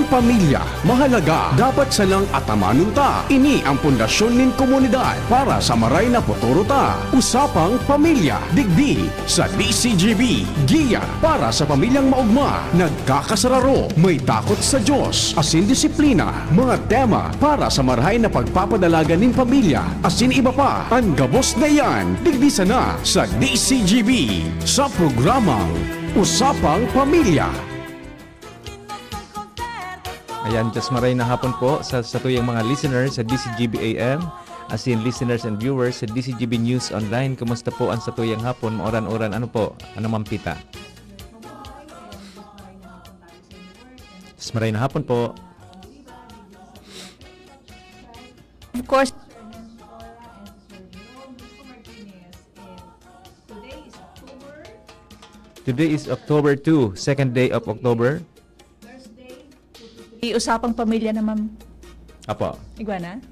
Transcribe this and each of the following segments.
pamilya, mahalaga, dapat salang atamanon ta. Ini ang pundasyon nin komunidad para sa maray na futuro ta. Usapang pamilya, digdi sa DCGB. Giya para sa pamilyang maugma, nagkakasararo, may takot sa Diyos, asin disiplina, mga tema para sa marahay na pagpapadalaga nin pamilya, asin iba pa. Ang gabos na yan, digdi sana sa DCGB sa programang Usapang Pamilya. Ayan, just maray na hapon po sa tuyang mga listeners sa DCGB AM, as in listeners and viewers sa DCGB News Online. Kumusta po ang sa tuyang hapon? Oran-oran, ano po? Ano mampita? Just maray na hapon po. Of course, Today is October 2, second day of October. usapang pamilya naman. Apo. Iguana?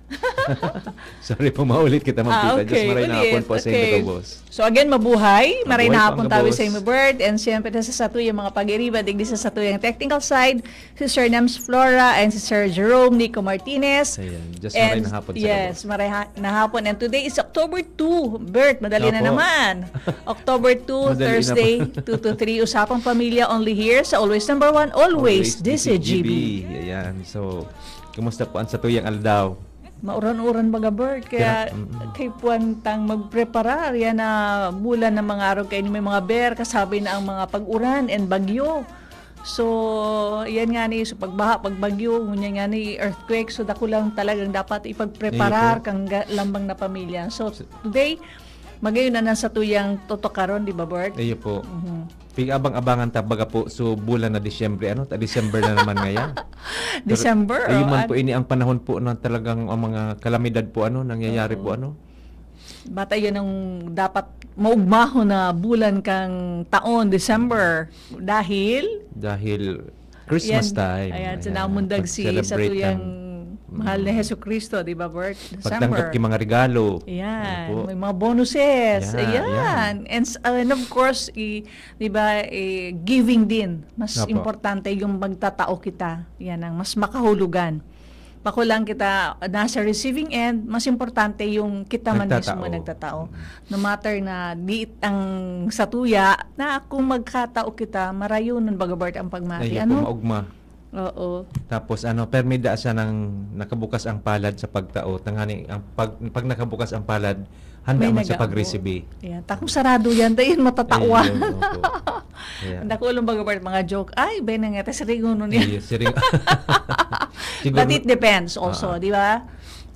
Sorry po, maulit kita mampita. Just maray na hapon po sa inyo, boss. So again, mabuhay. Maray na hapon tayo boss. sa inyo, Bert. And siyempre sa satuyang mga pag-iriba, digdi sa satuyang technical side, si Sir Nems Flora and si Sir Jerome Nico Martinez. Ayan, just maray na hapon sa inyo, yes, boss. maray na hapon. And today is October 2. Bert, madali na Opo. naman. October 2, Madali na Thursday, 2 to 3. Usapang pamilya only here sa Always Number 1, Always DCGB. Ayan, so kumusta po ang sa tuyang aldaw? Mauran-uran baga, Bert. Kaya kay puwantang magpreparar. Yan na bulan ng mga araw kayo may mga bear. Kasabay na ang mga pag-uran and bagyo. So, yan nga ni, so pagbaha, pagbagyo, ngunyan nga ni earthquake. So, dako lang talagang dapat ipagpreparar kang lambang na pamilya. So, today, magayon na sa tuyang totokaron, di ba, Bert? Ayo po. Pig-abang-abangan tabaga po so bulan na Disyembre, ano? December na naman ngayon. December? Ayun man po ini ang panahon po na talagang ang mga kalamidad po ano nangyayari po ano. Bata yun ang dapat maugmaho na bulan kang taon, December. Dahil Christmas yan, time. Ayan, sinamundag si sa pag-celebrate tuyang ng mahal na Hesus Kristo, di ba, Bert? pagtanggap December. ng mga regalo. Ayan, Ano po? may mga bonuses. Yeah, Ayan. And of course, di ba, giving din. Mas Opo. importante yung magtatao kita. Yan ang mas makahulugan. Pakulang kita nasa receiving end, mas importante yung kita man Nagtatao. mismo nagtatao. No matter na di ang satuya, na kung magkatao kita, marayunan baga, Bert, ang pagmati. Ayun po maugma. Oo. Tapos permida siya ng nakabukas ang palad sa pagtao. Tangani ang pag nakabukas ang palad, handa May man sa nag-aabot. pag-receive. Ayan. Takong sarado yan, dayon matatawa. Ayun, opo. Ayan. Ang dakulong baga, Bert, mga joke. Ay, ba na nga, sarigo nun yan. Ayun, siring- But it depends also, di ba?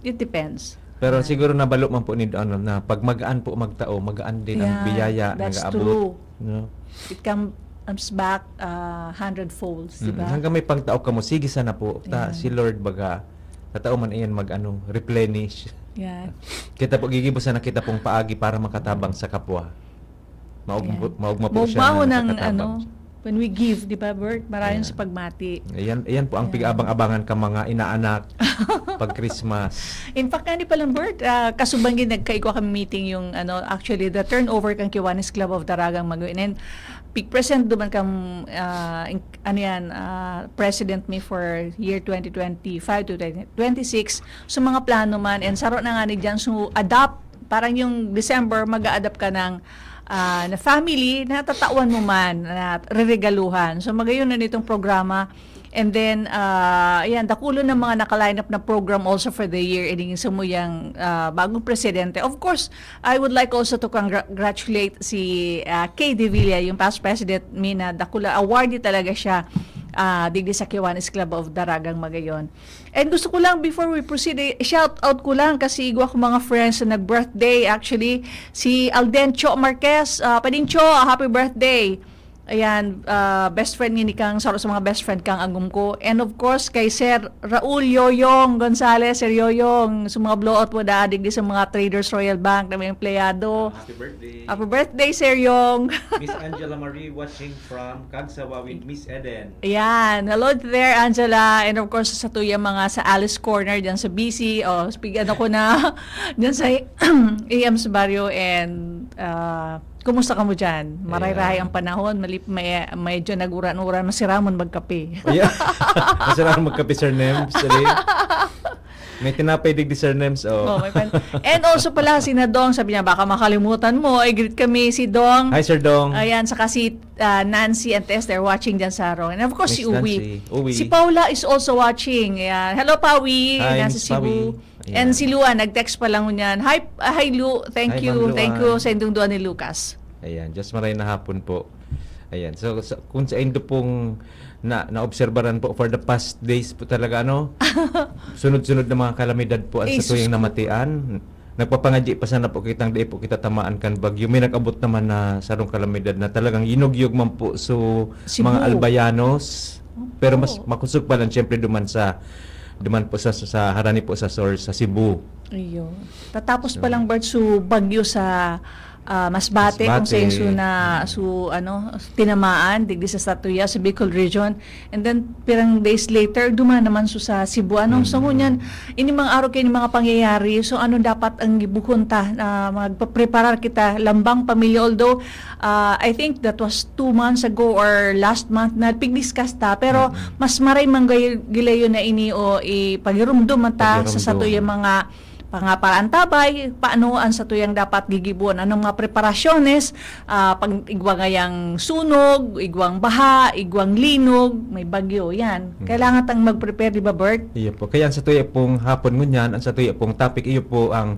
It depends. Pero siguro nabalo man po ni ano na pag magaan po magtao, magaan din ang Yeah, biyaya that's nag-aabot. No? It comes back 100-folds, di ba? Hanggang may pangtao ka mo, sige sana po. Yeah. Si Lord baga katao man iyan replenish. Yeah. Kita po gigibos na kita pong paagi para makatabang sa kapwa. Maugma po siya Maugmaho na ng nakatabang. when we give, di ba, Bert? Maraming Yeah. sa pagmati. Ayan po ang pig-abang-abangan ka mga inaanak pag Christmas. In fact, hindi pa lang, Bert, kasubanggin nagkaiko kami meeting yung, actually, the turnover kang Kiwanis Club of Daragang Maguin. And present duman kang, president me for year 2025 to 2026. So, mga plano man, and saro na nga ni dyan, so, adapt, parang yung December, mag-a-adapt ka ng na family na tatawan mo man na reregaluhan. So magayon na nitong programa. And then ayan, dakulo ng mga naka-line up na program also for the year ending sa muyang bagong presidente. Of course, I would like also to congratulate si Kay De Villa, yung past president mina dakula awardee talaga siya digdi sa Kiwanis Club of Daragang Magayon. And gusto ko lang, before we proceed, shout out ko lang kasi igwa ko mga friends na nag-birthday actually. Si Alden Cho Marquez, Pading Cho, happy birthday. Ayan, best friend ni kang sa mga best friend kang agum ko. And of course, kay Sir Raul Yoyong Gonzales, Sir Yoyong, sa mga blowout mo dadig di sa mga Traders Royal Bank na may empleyado. Happy birthday. Happy birthday, Sir Yong. Miss Angela Marie watching from Kagsawa with Miss Eden. Ayan. Hello there, Angela. And of course, sa tuyang mga sa Alice Corner, dyan sa BC. Speaking ko na, dyan sa AM's Barrio. And Kumusta ka mo dyan? Maray-ray ang panahon, medyo naguran-uran, masiramon magkape. Yeah. Masarap magkape, Sir Nems. May tinapay dig di Sir Nems. Oh, may And also pala si Dong, sabi niya baka makalimutan mo. Ay greet kami si Dong. Hi, Sir Dong. Ayan, saka si Nancy and Tess, they're watching dyan sa Arong. And of course, Miss si Uwi. Nancy. Si Paula is also watching. Ayan. Hello, Pawi. Hi, Nasa Miss Cebu. Pawi. And Ayan. si Luan, nag-text pa lang niyan. Hi, Lu. Thank Hi, you. Ma'am Luan. Thank you sa indong doon ni Lucas. Ayan, just maray na hapon po. Ayan, so kung sa indo pong naobserbaran po for the past days po talaga, sunod-sunod na mga kalamidad po ang Eh, sa tuyong sus ko. namatian. Nagpapangadyi pa sana po kitang day po kita tamaan kan bagyo. May nag-abot naman na sarong kalamidad na talagang inugyog man po so Cebu. mga albayanos. Pero mas makusog pa lang siyempre duman po sa harani po sa source sa Cebu. Ayun. Tatapos pa lang Bert su bagyo sa Masbate kung Masbate. sa tinamaan digdi sa Satuya sa Bicol region, and then pirang days later duman naman sa Cebu so ngunyan ini mga araw kay mga pangyayari, so dapat ang gibukunta na magpapreparar kita lambang pamilya, although I think that was 2 months ago or last month na pig-discuss ta, pero mas maray gilayo na ini o ipagirumdum ta sa Satuya mga pangaparaan tabay, paano ang sa tuyang dapat gigibuan, anong mga preparasyones, pag igwang ngayang sunog, igwang baha, igwang linog, may bagyo, yan. Kailangan tang mag-prepare, di ba Bert? Iya po. Kaya ang sa tuya pong hapon ngunyan, ang sa tuya pong topic, iyo po ang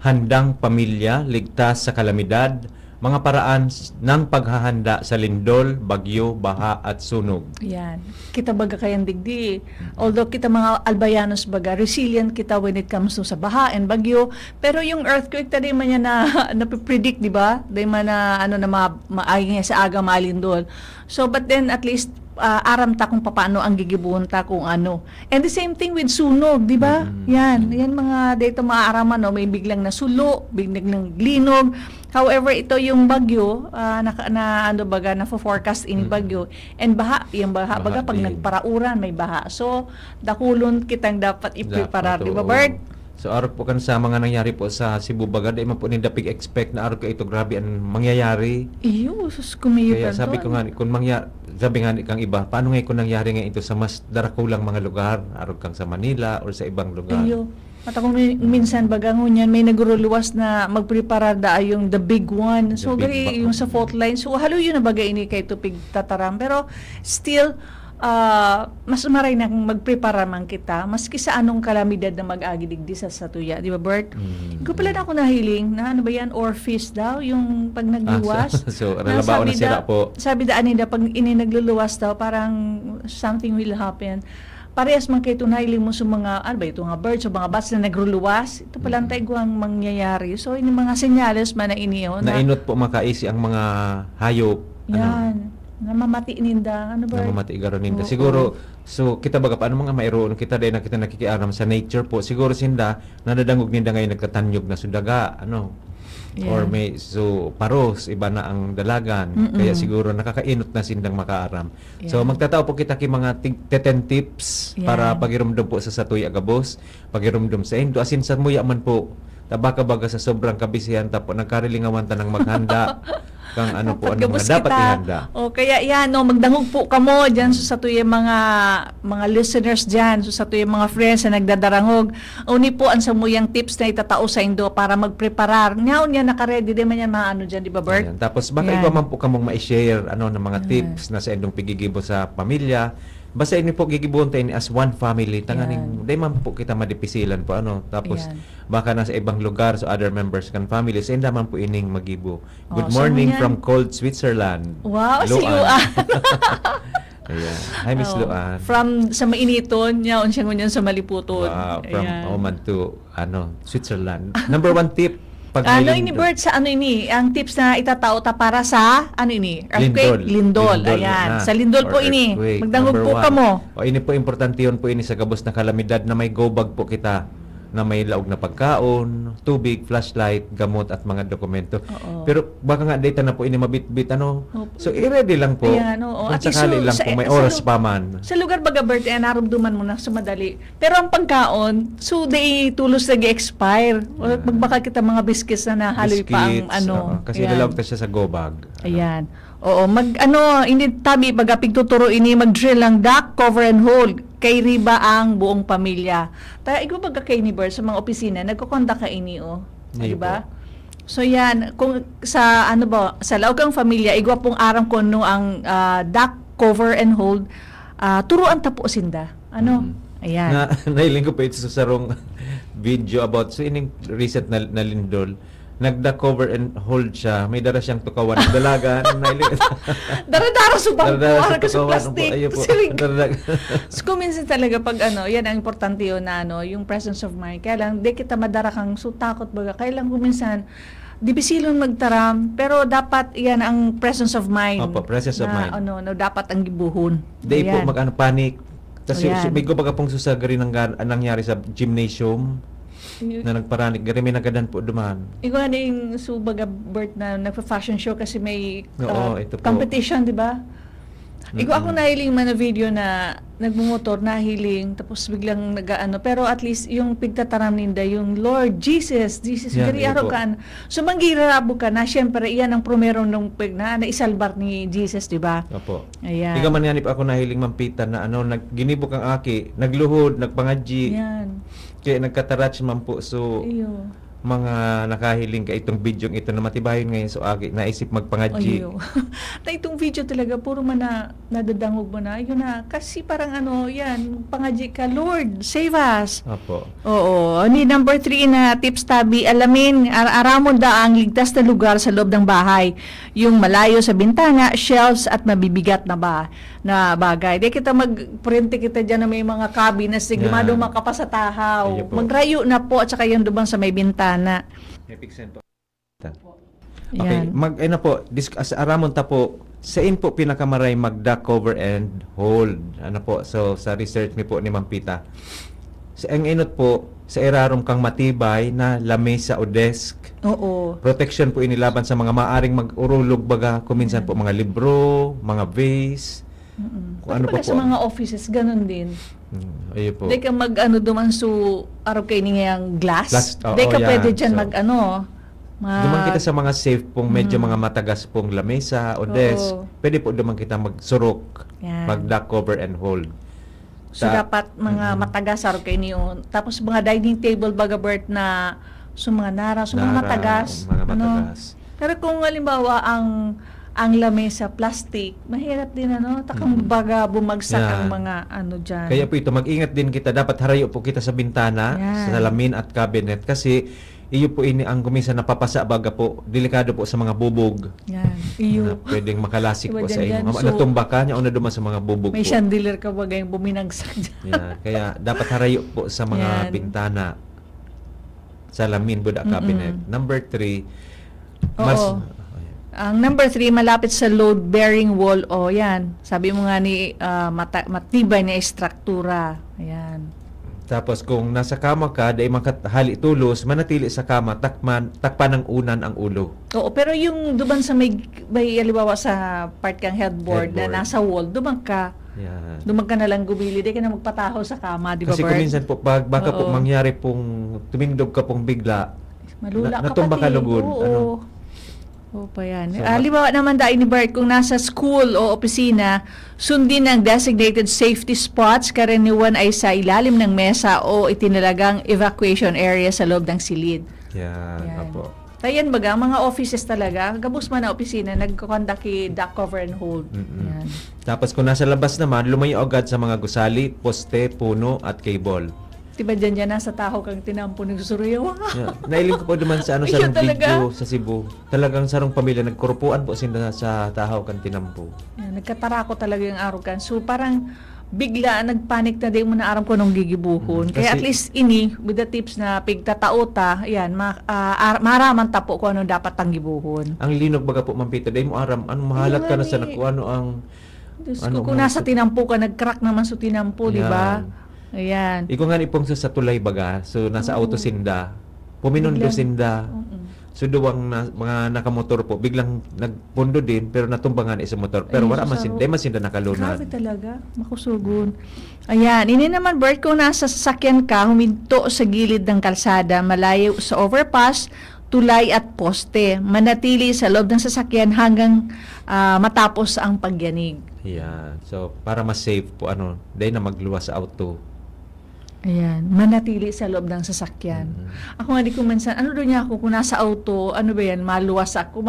handang pamilya, ligtas sa kalamidad, mga paraan ng paghahanda sa lindol, bagyo, baha at sunog. Yan. Kita baga kayang digdi. Although kita mga albayanos baga, resilient kita when it comes to sa baha and bagyo. Pero yung earthquake, tadi man yan na predict, di ba? Di man na, maayang sa aga malindol. So, but then at least, aram ta kung paano ang gigibuhon ta kung ano. And the same thing with sunog, di ba? Yan mga dito maaaraman, may biglang nasulo, biglang ng glinog. However, ito yung bagyo na forecast ini bagyo, and baha, yung baha baga pag din. nagparauran may baha. So, dakulon kitang dapat i-preparar, Dapat, di ba oo. Bert? So araw po kan sa mga nangyari po sa Cebu Baga, di man po ninda expect na araw ka ito grabe ang mangyayari. Iyo, sus kumayo Kaya sabi ko nga kung sabi nga ni kang iba, paano nga kung nangyari nga ito sa mas darakulang mga lugar, araw kang sa Manila or sa ibang lugar. Iyo. At ako minsan baga ngunyan may naguruluwas na magpreparar da yung the big one. So The big gari yung sa fault line. So halo yun na baga ini kay tupig tataram. Pero still mas maray na magprepara man kita maski sa anong kalamidad na mag-agidigdi sa Satuya, di ba Bert? Ko pala na ako nahiling na ano ba yan, Orphis daw yung pag nagliwas. So nalabao na sira po. Sabi daan nila pag ini nagluluwas daw parang something will happen. Parehas man kay nahiling mo sa mga ito nga birds o mga bats na nagluluwas, ito pala ang taigwang mangyayari. So ini mga senyales man na iniyo na Nainot po makaisi ang mga hayop. yan. Namamati ninda, ano ba? Namamati garon ninda. Oo. Siguro, so kita baga paano mga mayroon kita dahil nakita nakikiaram sa nature po. Siguro sinda nadadangog ninda ngayon nagtatanyog na sudaga, Yeah. or may paros, iba na ang dalagan. Kaya siguro nakakainot na sindang makaaram. So Yeah. magtatao po kita kay mga 10 tips para Yan. pagirumdum po sa Satuy Agabos, pagirumdum sa Indo asin sa muya man po. Tabaka baga sa sobrang kabisihan tapo nagkarilingawan ta ng maghanda kang ano po ano Gabos mga dapat kita. ihanda. O kaya yan, magdangog po kamo diyan sa tuyang mga listeners diyan, sa tuyang mga friends na nagdadarangog. Uni po ang samuyang tips na itatao sa Indo para magpreparar. Ngaon yan naka-ready din man yan mga ano diyan, di ba Bert? Ayan. Tapos baka Yan. iba man po kamong ma-share ng mga tips na sa indong pigigibo sa pamilya. Basta ini po gigibuhon tayo as one family. Tanganing, di man po kita madipisilan po Tapos Yan. baka nasa ibang lugar so other members kan family. So hindi man po ining magibo. Good so morning yan. from cold Switzerland. Wow, si Luan. Ayan. Hi Miss Luan. From sa mainiton, yaon siya ngunyan sa Maliputon. Wow, from Ayan. Oman to Switzerland. Number 1 tip pag may Ini Bert, sa ang tips na itatao ta para sa earthquake, lindol. Ayan. Sa lindol Or po ini. earthquake. Magdangog Number po 1. kamo. O ini po importante yun po ini sa gabos na kalamidad na may go bag po kita. na may laog na pagkaon, tubig, flashlight, gamot at mga dokumento. Oo. Pero baka nga data na po ini mabit-bit ano. Opo. So i-ready lang po. Ayan, oo. Kung At least, sakali lang sa- po may sa oras lu- pa man. Sa lugar baga birthday, naramdaman mo na sa madali. Pero ang pagkaon, so day tulos nag-expire. O magbaka kita mga biscuits na nahaloy pa ang Biscuits, ano. oo. Kasi Ayan. nalawag ta siya sa go bag. Ayan. Oo, ini tabi baga pigtuturo ini mag-drill ng duck, cover and hold. Kay riba ang buong pamilya. Tayo ikaw baga kay ni Bert sa mga opisina, nagkukonda ka ini Hindi di ba? So yan, kung sa sa laog kang pamilya, igwa pong aram ko no ang duck, cover and hold, turuan tapo sinda. Ayan. Nailing ko pa ito sa sarong video about so ining recent na lindol. Nagda cover and hold siya. May dara siyang tukawan ng dalaga. Dara-dara sa bangko, para ka sa plastic. Ayo po. Silig. Daradag. So, kung minsan talaga pag yan ang importante yun na yung presence of mind. Kaya lang, di kita madara kang so takot baga. Kaya lang kung minsan, di bisilong magtaram, pero dapat yan ang presence of mind. Opo, presence of mind. Na dapat ang gibuhon. Di po Ayan. panic. Tapos Ayan. may ko baga pong susagari ng nangyari sa gymnasium na nagparanik. Gari may nagadan po duman. Ikaw na yung subaga Bert na nagpa-fashion show kasi may Oo, ito po. competition, di ba? Ikaw ako nahiling man na video na nagmumotor, nahiling, tapos biglang nagaano. Pero at least yung pigtataram ninda, yung Lord Jesus, Yan, gari iyo araw po. ka. So manggirarabo ka na, syempre, iyan ang promero nung na isalbar ni Jesus, di ba? Opo. Ayan. Ikaw man yanip ako nahiling mampitan na ginibok ang aki, nagluhod, nagpangadji, Ayan. kaya nagkatarach man po. So, Iyo. mga nakahiling ka itong video ito na matibayon ngayon so aki naisip magpangadji. Ayo. Na itong video talaga, puro man nadadangog mo na. Yun na, kasi parang yan, pangadji ka, Lord, save us. Opo. Oo. Ni number 3 na tips tabi, alamin, aramon da ang ligtas na lugar sa loob ng bahay. Yung malayo sa bintana, shelves at mabibigat na bagay. Di kita magprinte kita dyan na may mga cabin na sigmado Yan. makapa sa tahaw. Iyo po. Magrayo na po at saka yung dubang sa may bintana. Epicent po. Okay, Yan. aramon ta po sa in po pinakamaray mag-duck cover and hold. Ano po? So sa research ni po ni Ma'am Pita. Sa ang inot po sa irarom kang matibay na lamesa o desk. Oo. Protection po inilaban sa mga maaring mag-urulog baga kuminsan po mga libro, mga vase. Kung ano Pati pa pala sa po. mga offices, ganun din. Ayun po. Di ka duman so araw kayo niyang glass. Glass, oo, Di ka yan. pwede dyan So, Duman kita sa mga safe pong medyo mga matagas pong lamesa o Oo. desk. Pwede po duman kita magsurok, Yan. mag-duck cover and hold. So, dapat mga matagas araw kayo niyo. Tapos mga dining table baga Bert na mga nara, mga Nara, matagas. mga matagas. Pero kung halimbawa ang lamesa plastic, mahirap din takang baga bumagsak Yan. ang mga dyan. Kaya po ito, mag-ingat din kita. Dapat harayo po kita sa bintana, Yan. sa salamin at cabinet. Kasi iyo po ini ang kuminsan napapasa baga po. Delikado po sa mga bubog. Yan. Iyo. Na pwedeng makalasik Diba po sa dyan, inyo. so, Natumba ka niya o na duman sa mga bubog May po. chandelier ka baga yung buminagsak dyan. Yan. Kaya dapat harayo po sa mga Yan. bintana. Salamin, buda cabinet. Number 3, Oo. Ang number 3, malapit sa load-bearing wall. Yan. Sabi mo nga ni matibay na estruktura. Ayan. Tapos kung nasa kama ka, dahil makahali tulos, manatili sa kama, takpan ng unan ang ulo. Oo, pero yung duman sa may alibawa sa part kang headboard na Headboard. nasa wall, dumang ka Yan. na lang gumili, di ka na magpataho sa kama, di ba, Kasi Bert? kung minsan po, baka po Oo. mangyari pong tumindog ka pong bigla, Malula ka natumba pati. ka lugod. Oo. Ano? Oo pa yan. So, Halimbawa naman dahil ni Bert, kung nasa school o opisina, sundin ang designated safety spots, karaniwan ay sa ilalim ng mesa o itinalagang evacuation area sa loob ng silid. Yan. Yan. Apo. Tayan baga, mga offices talaga, gabos man na opisina, nagkakondaki duck cover and hold. Mm-mm. Yan. Tapos kung nasa labas naman, lumayo agad sa mga gusali, poste, puno, at cable. Diba dyan nasa taho kang tinampo ng susuruyawa? Yeah. Nailing ko po naman sa Ayun sarong talaga. video sa Cebu. Talagang sarong pamilya, nagkurupuan po sila sa tahaw kan tinampo. Yan, nagkatarako talaga yung arugan. So parang bigla nagpanik na din mo na aram ko nung gigibuhon. Kaya at Kasi- least with the tips na pigtataota, yan, maraman tapo kung ano dapat ang gibuhon. Ang linog baga po, Mampito, dahil mo aram, mahalat ka na sa Ayun, kung ano ang... Diyos Ano, ko, kung nasa tinampo ka, nag-crack naman sa tinampo, di ba? Yan. Ayan. Iko nga ipong sa tulay baga, so nasa auto sinda, puminundo Biglang- sinda. Mm-mm. So duwang mga nakamotor po, biglang nagpundo din, pero natumbangan isa motor. Pero Ay, wala man susaro. sinda, di man sinda nakalunan. Grabe talaga. Makusugon. Ayan. Ini naman, Bert, kung nasa sasakyan ka, huminto sa gilid ng kalsada, malayo sa overpass, tulay at poste. Manatili sa loob ng sasakyan hanggang matapos ang pagyanig. Yeah. So para mas safe po dahil na magluwas sa auto. Ayan. Manatili sa loob ng sasakyan. Ako nga di ko minsan, ano doon niya ako kung nasa auto, ano ba yan, maluwas ako.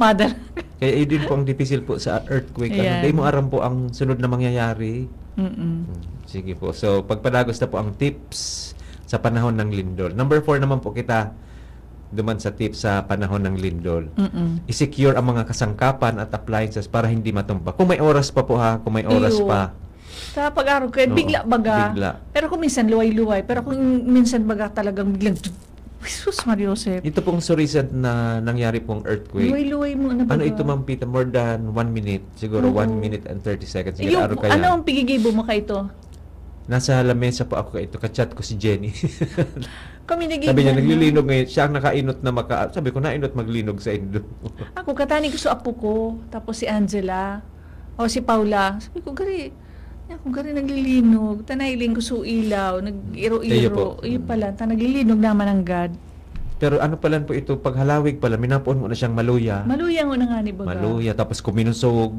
Madal. Kaya din po ang difficile po sa earthquake. Ayan. Dahil mo aram po ang sunod na mangyayari. Mm-mm. Sige po. So pagpadagos na po ang tips sa panahon ng lindol. Number 4 naman po kita duman sa tips sa panahon ng lindol. Mm-mm. I-secure ang mga kasangkapan at appliances para hindi matumba. Kung may oras pa po kung may oras Iyo. pa. Sa pag-araw ko, bigla baga. Bigla. Pero kung minsan luway-luway, pero kung minsan baga talagang biglang, Jesus Mariosep. Ito pong so recent na nangyari pong earthquake. Luway-luway mo na baga. Ano ito, Ma'am Pita? More than 1 minute. Siguro Oo. 1 minute and 30 seconds. Sige, Yung, araw kaya. ano ang pigigibo mo ka ito? Nasa lamesa po ako ito. Kachat ko si Jenny. Kami nagigibo. Sabi niya, naglilinog ngayon. Siya ang nakainot na Sabi ko, nainot maglinog sa Indo. Ako, katani ko sa apo ko. Tapos si Angela. O si Paula. Sabi ko, gari. Ako, gari naglilinog. Tanailing ko sa ilaw. Iyo po. Nag-iro-iro. Iyo pala. Naglilinog naman ang God. Pero ano pala po ito, pag halawig pala, minapuan mo na siyang maluya. Maluya mo na nga ni baga. Maluya, tapos kuminusog.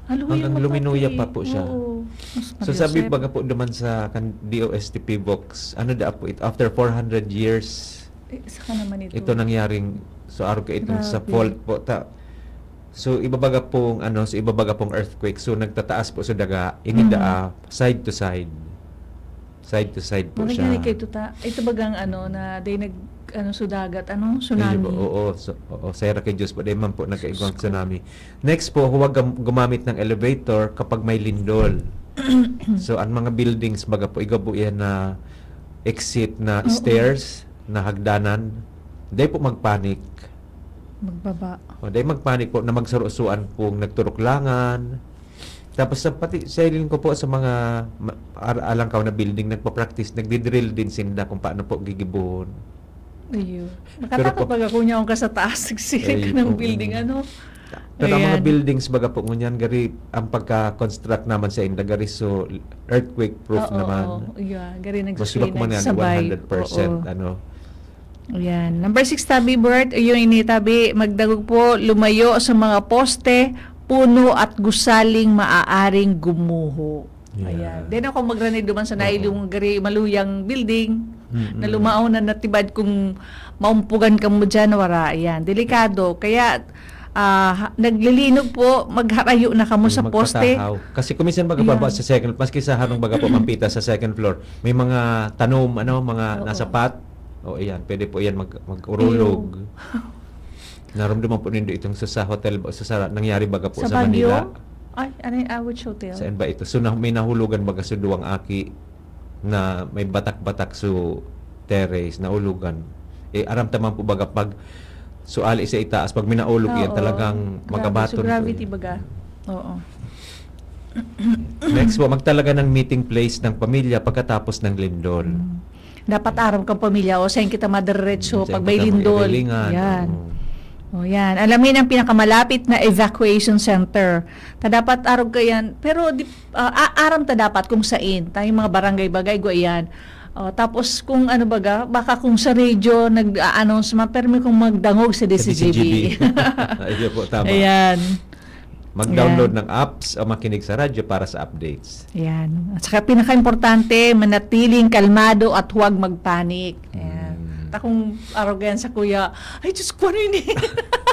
Haluya Hanggang mo luminuya pati. pa po siya. Oo. Mas So sabi Mariosep. baga po naman sa DOSTP box, ano da po ito, after 400 years, Saka naman ito. ito nangyaring, so araw ka itong sa Grabe. fault po. So ibabaga pong earthquake, so nagtataas po sa daga, inida side to side. Side to side po siya. Maragyan kay ito bagang na day sudagat, tsunami. Ayun po, oo, sera kay Diyos po. Dahil man po nagkaigwang tsunami. Next po, huwag gumamit ng elevator kapag may lindol. So, ang mga buildings, baga po, igabu yan na exit na stairs, na hagdanan. Dahil po magpanik. Magbaba. Dahil magpanik po na magsarusuan pong nagturuklangan. Tapos pati sa ilin ko po sa mga alangkaw na building, nagpa-practice, nagdi-drill din sinda kung paano po gigibuhon. Ayun. Pero Makatakot baga kung niya ka sa taas, nagsirik ka ng building, Pero ang mga Ayan. buildings baga po ngunyan gari ang pagka-construct naman sa inda gari so earthquake proof Oo, naman. yeah, gari Mas nagsusway, iba ko man yan, nagsabay. 100% Oo. Ayan. Number 6, tabi, Bert. Yung initabi, magdagog po, lumayo sa mga poste, puno at gusaling maaaring gumuho. Yeah. Ayan. Then ako magranid duman sa nailong gari maluyang building, Mm-mm. na lumao na natibad kung maumpugan ka mo dyan, wara. Ayan. Delikado. Kaya, naglilinog po, magharayo na kamo sa poste. Magpatahaw. Kasi kuminsan baga pa Ayan. sa second, maski sa harong baga po mampita sa second floor, may mga tanom, mga Oo. nasa pat. O ayan, pwede po yan mag-urulog. Naramdaman po nindo itong sa hotel, sa nangyari baga po sa Baguio? Manila. Ay, ano yung Awich Hotel? Saan ba ito? So may nahulugan baga sa duwang aki na may batak-batak so terrace na ulugan. Aram taman po baga pag suali sa itaas pag minaulog yan Oo. talagang Grabe. magabaton So, gravity po. baga. Oo. Next po, magtalaga ng meeting place ng pamilya pagkatapos ng lindol. Dapat araw kang pamilya o saan kita madiretso Saan pag may kita lindol. mairelingan, Yan. oo. O yan. Alamin ang pinakamalapit na evacuation center. Dapat araw ka yan. Pero aram ta dapat kung saan. Tayong mga barangay-bagay go yan. Tapos kung ano baga, baka kung sa radio nag-announce permi kung magdangog sa DCGB. Ayun po, tama. Ayan. Mag-download ng apps o makinig sa radyo para sa updates. Ayan. At saka pinaka-importante, manatiling kalmado at huwag magpanik. Ayan. Takong arogan sa kuya, ay Diyos ko, ano yun eh?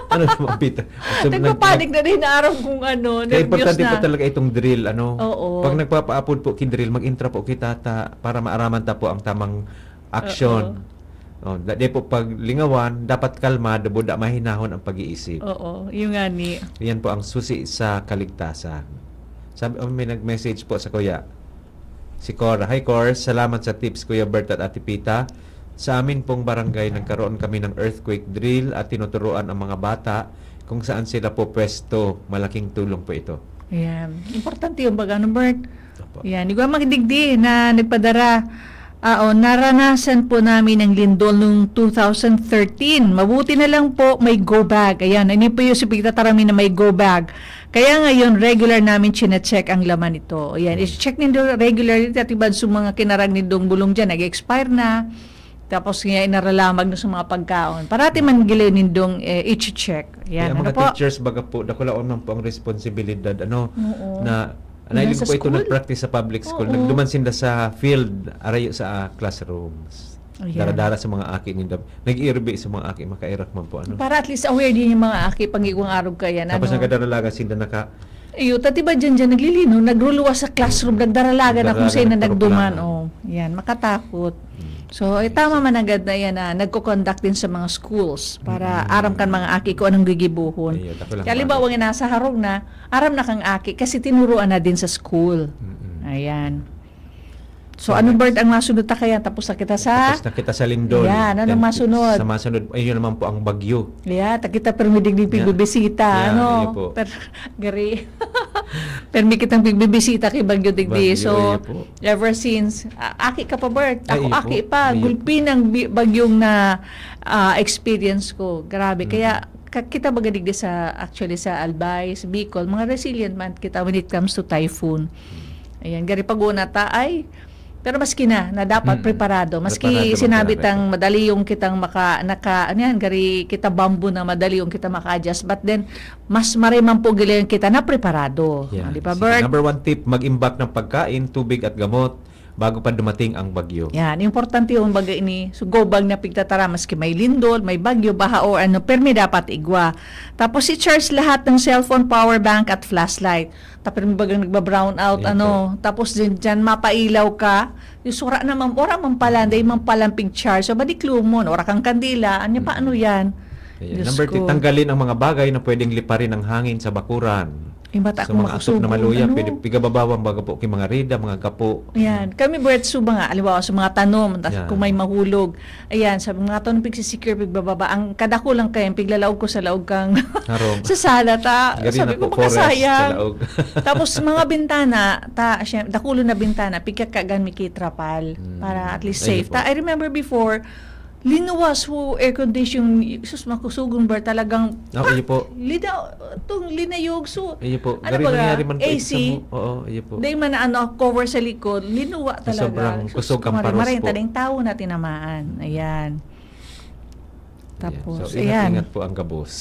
Ano naman, Peter? So, Nagpapanik na rin na araw kung ano, Kaya nervyos importante na. po talaga itong drill, Oo. Pag nagpapa-upload po kin-drill, mag-intra po kita para maaraman ta po ang tamang action. Dahil po pag lingawan, dapat kalmado, buda mahinahon ang pag-iisip. Oo, yung nga ni. Yan po ang susi sa kaligtasan. Sabi, may nag-message po sa kuya. Si Cora. Hi Cora, salamat sa tips Kuya Bert at Ate Pita. Sa amin pong barangay, nagkaroon kami ng earthquake drill at tinuturuan ang mga bata kung saan sila po pwesto. Malaking tulong po ito. Ayan. Importante yung baga, no, Bert? Opo. Yan, di ko magdigdi na nagpadara. Naranasan po namin ang lindol noong 2013. Mabuti na lang po may go bag. Ayan, hindi po yung sipigtatarami na may go bag. Kaya ngayon, regular namin chinecheck ang laman ito. Ayan, i-check nindo regularly. Tatibad sa mga kinarag nindong bulong dyan, nag-expire na. Tapos nga inaralamag na sa mga pagkaon. Parati man gilin nindong i-check. Kaya Ayan, mga ano po? teachers baga po dakulaon man po ang responsibilidad Oo. na Yan nailing sa po ito school? nag-practice sa public school. Oo. Nagduman sinda sa field arayo sa classrooms. Ayan. Dara-dara sa mga aki ninda. Nag-irbi sa mga aki makairak man po ano. Para at least aware din yung mga aki pangigwang arog kaya. Tapos nagdaralaga sinda naka Iyo, tati ba dyan naglilino, nagruluwas sa classroom, nagdaralaga na kung sino na nagduman. Nagdaralaga, Yan, makatakot. So, tama man agad na yan na nagko-conduct din sa mga schools para aram kan mga aki ko anong gigibuhon. Ayun, ako lang Kaya halimbawa nga nasa harong na, aram na kang aki kasi tinuruan na din sa school. Ayan. So, anong bird ang masunod ta kaya? Tapos na kita sa... Tapos na kita sa lindol. Yan, anong Then, masunod? Sa masunod, ayun naman po ang bagyo. Yeah, takita permidig di pigbibisita, Yeah, ano? iyo po. Gari. Permi kitang pigbibisita kay Bagyo Digdi. Bagyo, So, iyo po. ever since, aki ka pa, Bert. Ay, Ako, iyo aki po. pa. Iyo. Gulpi ng bagyong na experience ko. Grabe. Mm. Kaya, kita Bagyo Digdi sa, actually, sa Albay, sa Bicol, mga resilient man kita when it comes to typhoon. Ayan, gari pag-una ta ay, pero maski na dapat preparado. Maski Preparado, sinabi preparado. tang madali yung kitang ano yan, gari kita bambu na madali yung kita maka-adjust. But then, mas mariman po gila yung kita na preparado. Yan. Di ba, Sige, Bert? number 1 tip, mag-imbak ng pagkain, tubig at gamot bago pa dumating ang bagyo. Yan, importante yung bagay ini. So, go bag na pigtatara, maski may lindol, may bagyo, baha, o ano, permi dapat igwa. Tapos, i-charge lahat ng cellphone, power bank, at flashlight. Tapos, bagang nagba-brown out, Yan ano. Tapos, dyan mapailaw ka. Yung sura naman, ora man pala, day man palang pig-charge. So, badiklumo, ora kang kandila. Ano pa, ano yan? Ayan. Diyos Number 2, ko. tanggalin ang mga bagay na pwedeng liparin ng hangin sa bakuran. Yung bata Sa ko mga asok na maluya, ano? pwede pigababawang baga po kay mga rida, mga gapo. Ayan. Kami, Bert, suba nga, alibawa sa mga tanom, Yan. kung may mahulog. Ayan, sa mga tanom, pigsisecure, pigbababa. Ang kadako lang kayo, piglalaog ko sa laog kang Harong. sa sala, ta. Gari Sabi na ko, po, forest sa makasayang. laog. Tapos, mga bintana, dakulo na bintana, pigkakagan mikitrapal, para at least Ayun safe. po. I remember before, linuwas ho air condition, sus makusugon ba talagang, Iyo po. linayog, so, Iyo po. ano Gari ba nangyari man po AC? ito sa mo. Oo, iyo po. Dahil man na cover sa likod, linuwa talaga. Sobrang kusog ang paros maray, po. taling tao na tinamaan. Ayan. Tapos, So, ayan. ingat-ingat po ang gabos.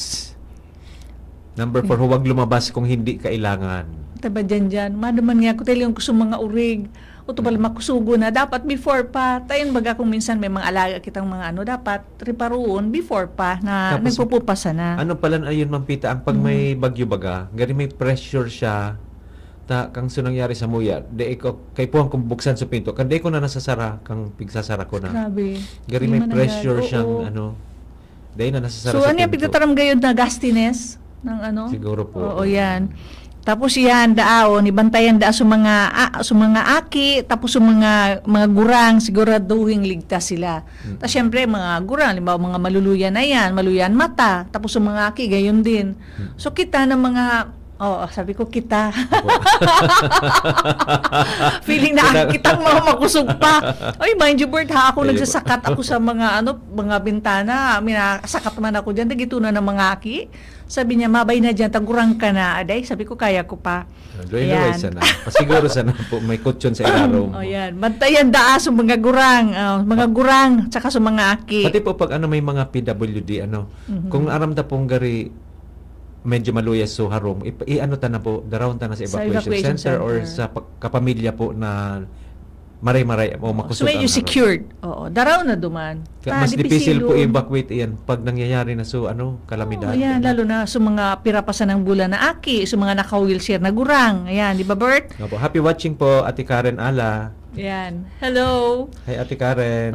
Number 4, huwag lumabas kung hindi kailangan. Taba dyan. Madaman nga ko tayo yung kusong mga urig. O ito pala makusugo na. Dapat before pa. Tayon baga kung minsan may mga alaga kitang mga ano. Dapat riparoon before pa na Tapos, nagpupupasa na. Ano pala na ayun, Mampita, ang pag may bagyo baga, gari may pressure siya, kang nangyari sa muya, de ko kay puhang kung buksan sa pinto, kan de ko na nasasara, kang pigsasara ko na. Grabe. Gari Di may man pressure agad. siyang Oo. ano, de na nasasara So, sa ano yung pinto. pigtataram gayon na gustiness? Ng ano? Siguro po. Oo, yan. Tapos yan daon ibantayan da sa mga aki tapos sa mga gurang siguraduhin ligtas sila. Tapos syempre mga gurang limbawa mga maluluyan na yan, maluyan mata, tapos sa mga aki gayon din. So kita ng mga sabi ko kita. Feeling na kitang mga makusog pa. Ay, mind you, Bert, ha? Ako Ayun nagsasakat ako sa mga mga bintana. Sakat man ako dyan. Nagitunan ng mga aki. Sabi niya, mabay na dyan, tagurang ka na. Aday, sabi ko, kaya ko pa. Doy na Ayan. sana. Pasiguro sana po may kutsyon sa ilarom. O yan, bantayan daa sa mga gurang. Mga gurang, tsaka sa mga aki. Pati po pag may mga PWD kung aram da pong gari medyo maluyas so harom, ano ta na po, darawon ta na sa Sa evacuation evacuation center or center. sa kapamilya po na maray-maray o makusog So, medyo ang harom. secured. Oo, daraw na duman. Mas di difficile po pisilon. evacuate iyan pag nangyayari na so kalamidad. Ayan, lalo na sa mga pirapasan ng bulan na aki, sa mga naka-wheelchair na gurang. Ayan, di ba, Bert? Opo, happy watching po Ate Karen Ala. Ayan. Hello. Hi Ate Karen.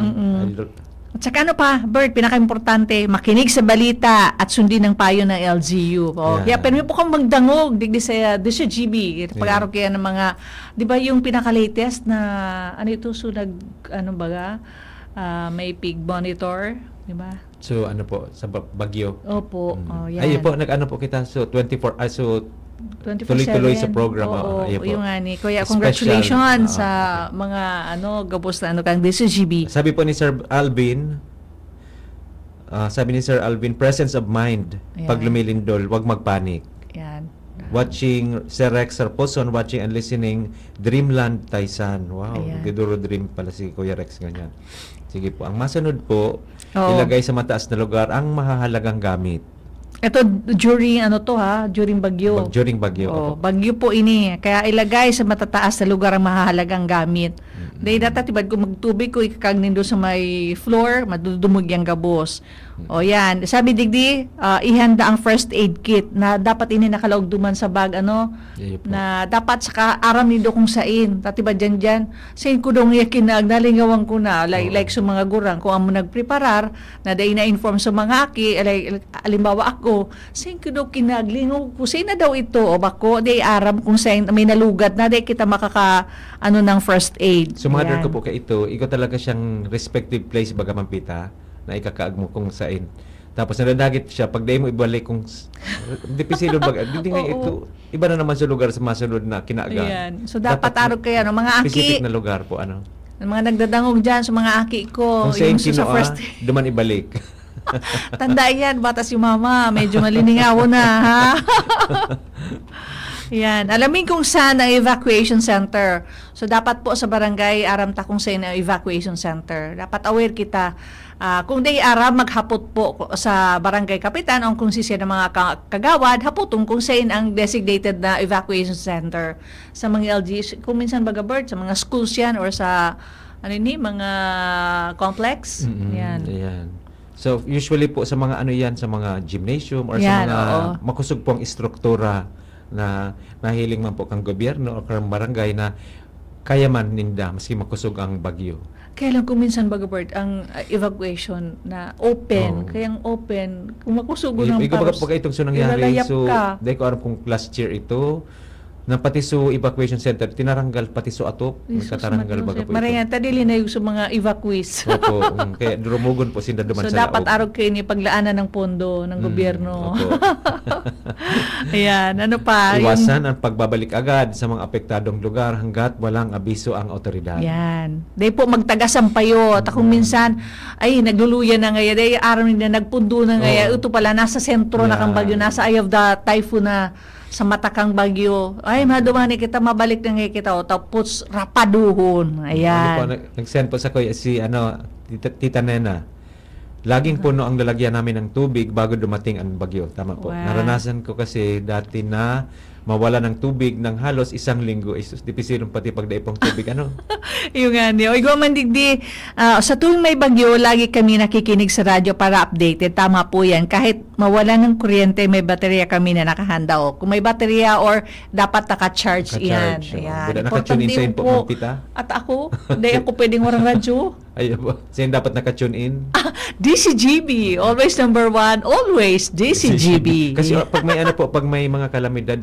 At saka ano pa, Bert, pinaka-importante, makinig sa balita at sundin ang payo ng LGU. Yeah. Kaya pero po kang magdangog, digdi sa GB. Pag-araw kaya ng mga, di ba yung pinaka-latest na, ano ito, so baga, may pig monitor, di ba? So ano po sa bagyo. Opo, yan. Ay po nag-ano po kita so 24 so 24/7. Tuloy-tuloy sa program. Oo, Ayun po. yung nga ni Kuya, Special. congratulations sa mga gabos na kang DCGB. Sabi po ni Sir Alvin, presence of mind. Ayan. Pag lumilindol, huwag magpanik. Yan. Watching Sir Rex Sarposon, watching and listening Dreamland Taisan. Wow, Ayan. Giduro Dream pala si Kuya Rex ganyan. Sige po. Ang masunod po, Oo. ilagay sa mataas na lugar ang mahahalagang gamit. Ito during during bagyo. During bagyo. Oh, Opo. bagyo po ini. Kaya ilagay sa matataas na lugar ang mahahalagang gamit. Dahil data tibad kung magtubig ko ikakag nindo sa may floor, madudumog yung gabos. O yan. Sabi digdi, ihanda ang first aid kit na dapat ini nakalaog duman sa bag Yun po. na dapat saka aram nindo kung sain. Tatiba dyan. Sain ko dong yakinag, nalingawang ko na. Like sa mga gurang, kung amo nagpreparar, na day na-inform sa mga aki, alimbawa ako, sain ko dong kinaglingaw ko, sain na daw ito, o bako, day aram kung sain, may nalugat na, day kita makaka, ng first aid. Sumadar Yan. ko po kay ito, ikaw talaga siyang respective place baga mampita na ikakaag mo kung sain. Tapos nadagit siya, pag day mo ibalik kung dipisilon baga, hindi nga Oo. ito, iba na naman sa lugar sa masunod na kinaaga. Ayan. So dapat arog kaya, mga specific aki, na lugar po, ano. mga nagdadangog dyan sa mga aki ko, Kung sain yung sa kinoa, first aid. duman ibalik. Tandaan yan, batas yung mama. Medyo maliningaw na, ha? Yan. Alamin kung saan ang evacuation center. So, dapat po sa barangay, aram ta kung saan ang evacuation center. Dapat aware kita. Kung di aram, maghapot po sa barangay kapitan o kung sisiya ng mga kagawad, hapotong kung saan ang designated na evacuation center. Sa mga LG, kung minsan baga bird, sa mga schools yan or sa mga complex. Yan. Ayan. So, usually po sa mga sa mga gymnasium or Yan, sa mga oo. makusog pong istruktura na nahiling man po kang gobyerno o kang barangay na kaya man ninda maski makusog ang bagyo. Kaya lang kung minsan baga bird, ang evacuation na open, Oo. kayang open, kung makusugo ng Ikaw baga pag itong nangyari, ilalayap so ka. dahil ko alam kung last year ito, na pati so evacuation center, tinaranggal pati so atop, nagkataranggal baga po ito. Marayan, tadili na yung sa mga evacuees. Opo, kaya durumugon po sinda duman So, sa dapat laog. arog kayo ni paglaanan ng pondo ng gobyerno. Opo. Ayan, ano pa? Iwasan ang pagbabalik agad sa mga apektadong lugar hanggat walang abiso ang otoridad. Yan. Dahil po magtaga-sampayo. Kung minsan, ay, nagluluya na ngayon. Dahil araw na nagpundo na ngayon. Oo. Ito pala, nasa sentro na kang Yan. bagyo. Nasa eye of the typhoon na sa matakang bagyo. Ay, madumani kita, mabalik na ngayon kita. O, tapos, rapaduhon. Ayan. Nag-send po sa kuya si Tita Nena. Laging puno ang lalagyan namin ng tubig bago dumating ang bagyo. Tama po. Wow. Naranasan ko kasi dati na mawala ng tubig ng halos 1 linggo. Isus, dipisilong pati pagdaipong tubig. Ano? Yung nga niyo. Ikaw man digdi, sa tuwing may bagyo, lagi kami nakikinig sa radyo para updated. Tama po yan. Kahit mawala ng kuryente, may baterya kami na nakahanda. O, kung may baterya or dapat naka-charge yan. Naka-charge, Ayan. Buda naka-tune in sa Importante po, po. Ma'am Pita. At ako, hindi ako pwedeng warang radyo. Ayun po. Sino dapat naka-tune in? DCGB, always number one, always DCGB. Kasi pag may pag may mga kalamidad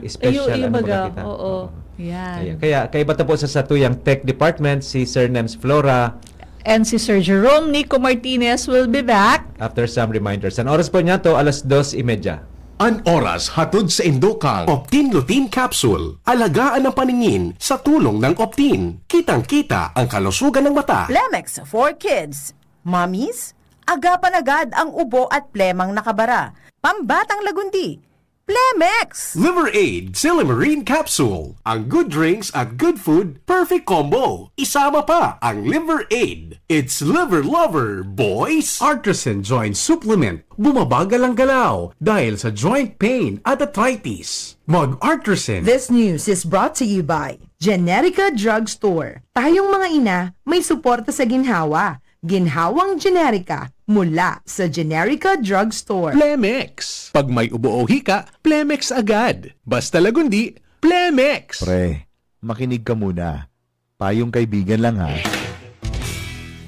special Ayun, baga. kita. Oo. Yan. Ayan. Kaya bata po sa Satuyang Tech Department si Sir Nems Flora And si Sir Jerome Nico Martinez will be back. after some reminders. Ang oras po niya to 2:30. An oras hatod sa Indokang Optin Lutein Capsule. Alagaan ang paningin sa tulong ng Optin. Kitang-kita ang kalusugan ng mata. Plemex for Kids. Mommies, agapan agad ang ubo at plemang nakabara. Pambatang lagundi. Plemex! Liver Aid Silimarine Capsule. Ang good drinks at good food, perfect combo. Isama pa ang Liver Aid. It's liver lover, boys! Artisan Joint Supplement. Bumabagal ang galaw dahil sa joint pain at arthritis. Mag-Artisan. This news is brought to you by Generica Drugstore. Tayong mga ina may suporta sa ginhawa. Ginhawang Generica mula sa Generica Drugstore. Plemex. Pag may ubo o hika, Plemex agad. Basta lagundi, Plemex. Pre, makinig ka muna. Payong kaibigan lang ha.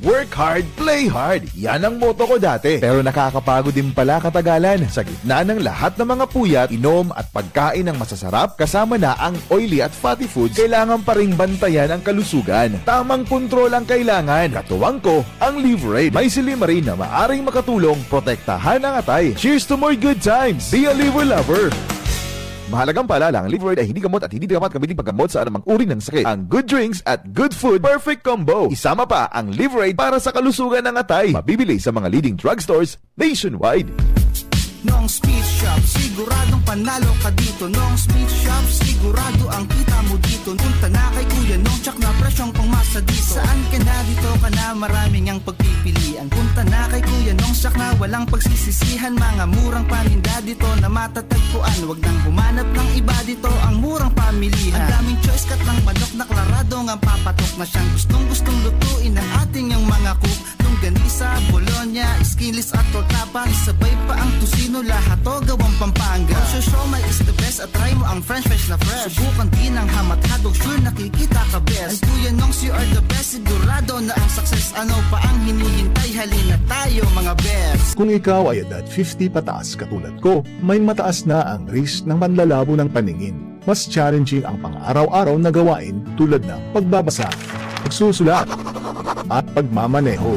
Work hard, play hard. Yan ang motto ko dati. Pero nakakapagod din pala katagalan. Sa gitna ng lahat ng mga puyat, inom at pagkain ng masasarap, kasama na ang oily at fatty foods, kailangan pa ring bantayan ang kalusugan. Tamang kontrol ang kailangan. Katuwang ko, ang Liverade. May silimarin na maaring makatulong, protektahan ang atay. Cheers to more good times. Be a liver lover. Mahalagang paalala, ang liver ay hindi gamot at hindi dapat gamitin paggamot sa anumang uri ng sakit. Ang good drinks at good food, perfect combo. Isama pa ang liver para sa kalusugan ng atay. Mabibili sa mga leading drugstores nationwide. Nong Speed Shop, siguradong panalo ka dito. Nong Speed Shop, sigurado ang kita mo dito. Punta na kay Kuya Nong, tsak na presyong pangmasa dito. Saan ka na dito ka na, maraming ang pagpipilian. Punta na kay Kuya Nong, tsak na walang pagsisisihan. Mga murang paninda dito na matatagpuan. Huwag nang humanap ng iba dito, ang murang pamilihan. Ang daming choice, kat ng manok na klaradong ang papatok na siyang gustong lutuin ng ating yung mga cook. Longganisa, Bologna, skinless at tortapa. Isabay pa ang tusino, lahat to gawang Pampanga. Ang siomai is the best at try mo ang French fries na fresh. Subukan din ang hamat-hadog, sure nakikita ka best. Ang Kuya Nongs, you are the best, sigurado na ang success. Ano pa ang hinihintay, halina tayo mga best. Kung ikaw ay edad 50 pataas katulad ko, may mataas na ang risk ng panlalabo ng paningin. Mas challenging ang pang-araw-araw na gawain tulad ng pagbabasa, pagsusulat, at pagmamaneho.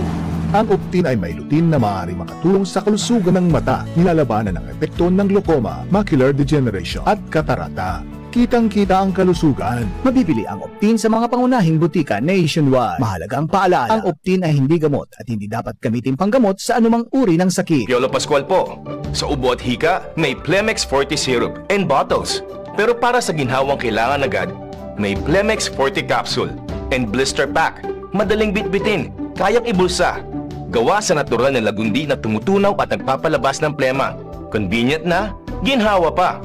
Ang Optin ay may lutin na maaari makatulong sa kalusugan ng mata, nilalabanan ng epekto ng glaucoma, macular degeneration at katarata. Kitang-kita ang kalusugan. Mabibili ang Optin sa mga pangunahing butika nationwide. Mahalaga ang paalala, ang Optin ay hindi gamot at hindi dapat gamitin panggamot sa anumang uri ng sakit. Piolo Pascual po. Sa ubo at hika, may Plemex Forte Syrup and bottles. Pero para sa ginhawang kailangan agad, may Plemex Forte Capsule and Blister Pack. Madaling bitbitin, kayang ibulsa. Gawa sa natural na lagundi na tumutunaw at nagpapalabas ng plema. Convenient na, ginhawa pa.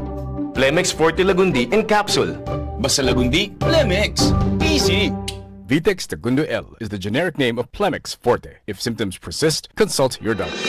Plemex Forte Lagundi in Capsule. Basta lagundi, Plemex. Easy! Vitex Segundo L is the generic name of Plemex Forte. If symptoms persist, consult your doctor.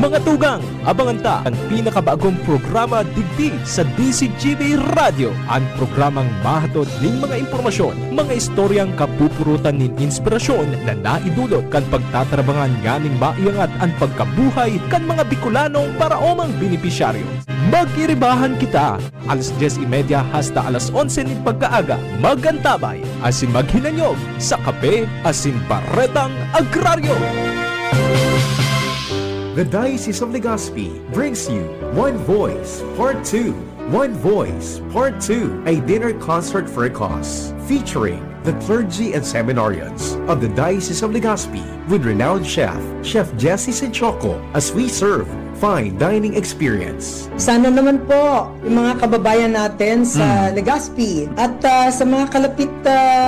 Mga tugang, abangan ta ang pinakabagong programa digdi sa DCGB Radio. Ang programang mahatod ning mga impormasyon, mga istoryang kapupurutan nin inspirasyon na naidulot kan pagtatrabangan ganing maiangat ang pagkabuhay kan mga Bicolanong para omang benepisyaryo. Mag-iribahan kita alas 10:30 hasta alas 11 nin pagkaaga. Magantabay asin maghinanyog sa Kape asin Baretang Agraryo. The Diocese of Legazpi brings you One Voice Part 2. One Voice Part 2, a dinner concert for a cause, featuring the clergy and seminarians of the Diocese of Legazpi with renowned chef, Chef Jesse Senchoco, as we serve fine dining experience. Sana naman po yung mga kababayan natin sa Legazpi at sa mga kalapit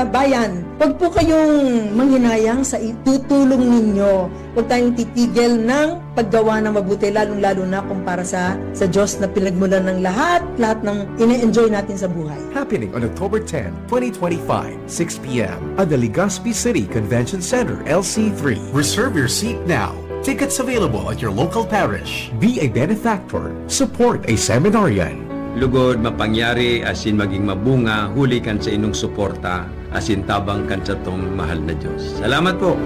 bayan, huwag po kayong manghinayang sa itutulong ninyo. Huwag tayong titigil ng paggawa ng mabuti, lalong-lalo na kumpara sa Diyos na pinagmulan ng lahat ng ine-enjoy natin sa buhay. Happening on October 10, 2025, 6 p.m. at the Legazpi City Convention Center, LC3. Reserve your seat now. Tickets available at your local parish. Be a benefactor. Support a seminarian. Lugod mapangyari asin maging mabunga, huli kan sa inong suporta, asin tabang kan sa tong mahal na Diyos. Salamat po.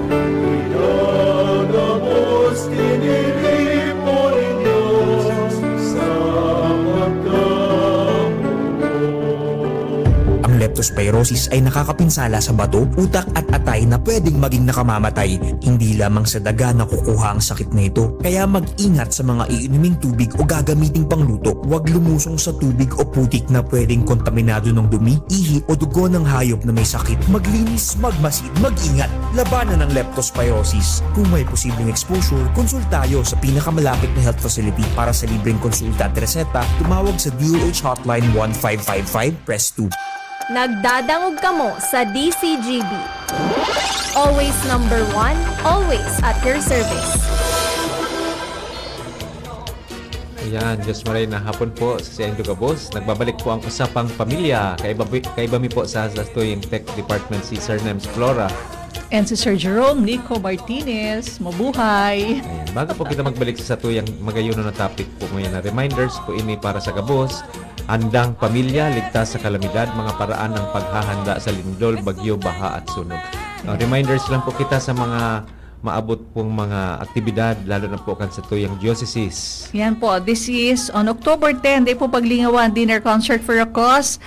Ang leptospirosis ay nakakapinsala sa bato, utak at atay na pwedeng maging nakamamatay. Hindi lamang sa daga nakukuha ang sakit na ito. Kaya mag-ingat sa mga iinuming tubig o gagamiting pangluto. Huwag lumusong sa tubig o putik na pwedeng kontaminado ng dumi, ihi o dugo ng hayop na may sakit. Maglinis, magmasid, mag-ingat. Labanan ng leptospirosis. Kung may posibleng exposure, konsultayo sa pinakamalapit na health facility para sa libreng konsulta at reseta. Tumawag sa DOH Hotline 1555, press 2. Nagdadangog kamo sa DCGB. Always number 1, always at your service. Ayan, Diyos maray na hapon po sa Siendo Gabos. Nagbabalik po ang usapang pamilya. Kaibami po sa tuyong Tech Department si Sir Nems Flora. And si Sir Jerome Nico Martinez, mabuhay! Ayan, bago po kita magbalik sa tuyang magayuno na topic po ngayon na reminders po ini para sa Gabos. Handang pamilya, ligtas sa kalamidad, mga paraan ng paghahanda sa lindol, bagyo, baha at sunog. Reminders lang po kita sa mga maabot pong mga aktibidad, lalo na po kan sa tuyang diocese. Yan po, this is on October 10, day po paglingawan dinner concert for a cause.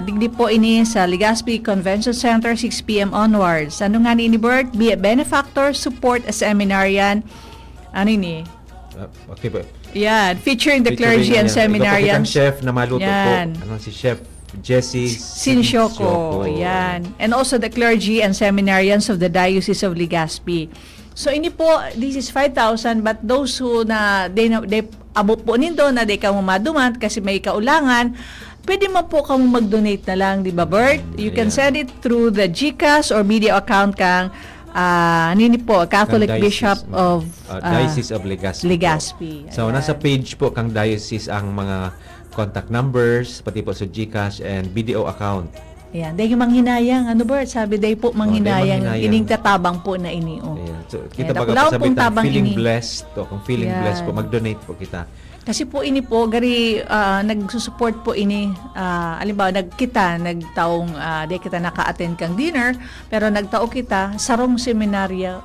Digdi po ini sa Legazpi Convention Center, 6 p.m. onwards. Ano nga ni Bert? Be a benefactor, support a seminarian. Ano ini? Okay po. Yan, featuring the Featuring clergy and yan. Iba po kitang seminarians. chef na maluto Yan. po. Ano si Chef Jesse Sinsyoko. Yan. And also the clergy and seminarians of the Diocese of Legazpi. So ini po, this is 5,000 but those who they abo po nindo na they kamo maduman kasi may kaulangan, pwede mo po kamo mag-donate na lang, di ba Bert? You can send it through the GCash or media account kang nini po, Catholic Kang Bishop of Diocese of Legazpi. Legazpi. So, Ayan. nasa page po kang diocese ang mga contact numbers, pati po sa GCash and BDO account. Ayan, dahil manghinayang, ano Bert, sabi dahil po manghinayang, manghinayang. ining tatabang po na ini. Oh. Ayan. So, kita Ayan, baga wala po sabi pong tabang feeling ini. blessed. O, kung feeling Ayan. blessed po, mag-donate po kita. Kasi po ini po, gari nagsusupport po ini, alimbawa, nagtaong, di kita naka-attend kang dinner, pero nagtao kita, sarong seminaryan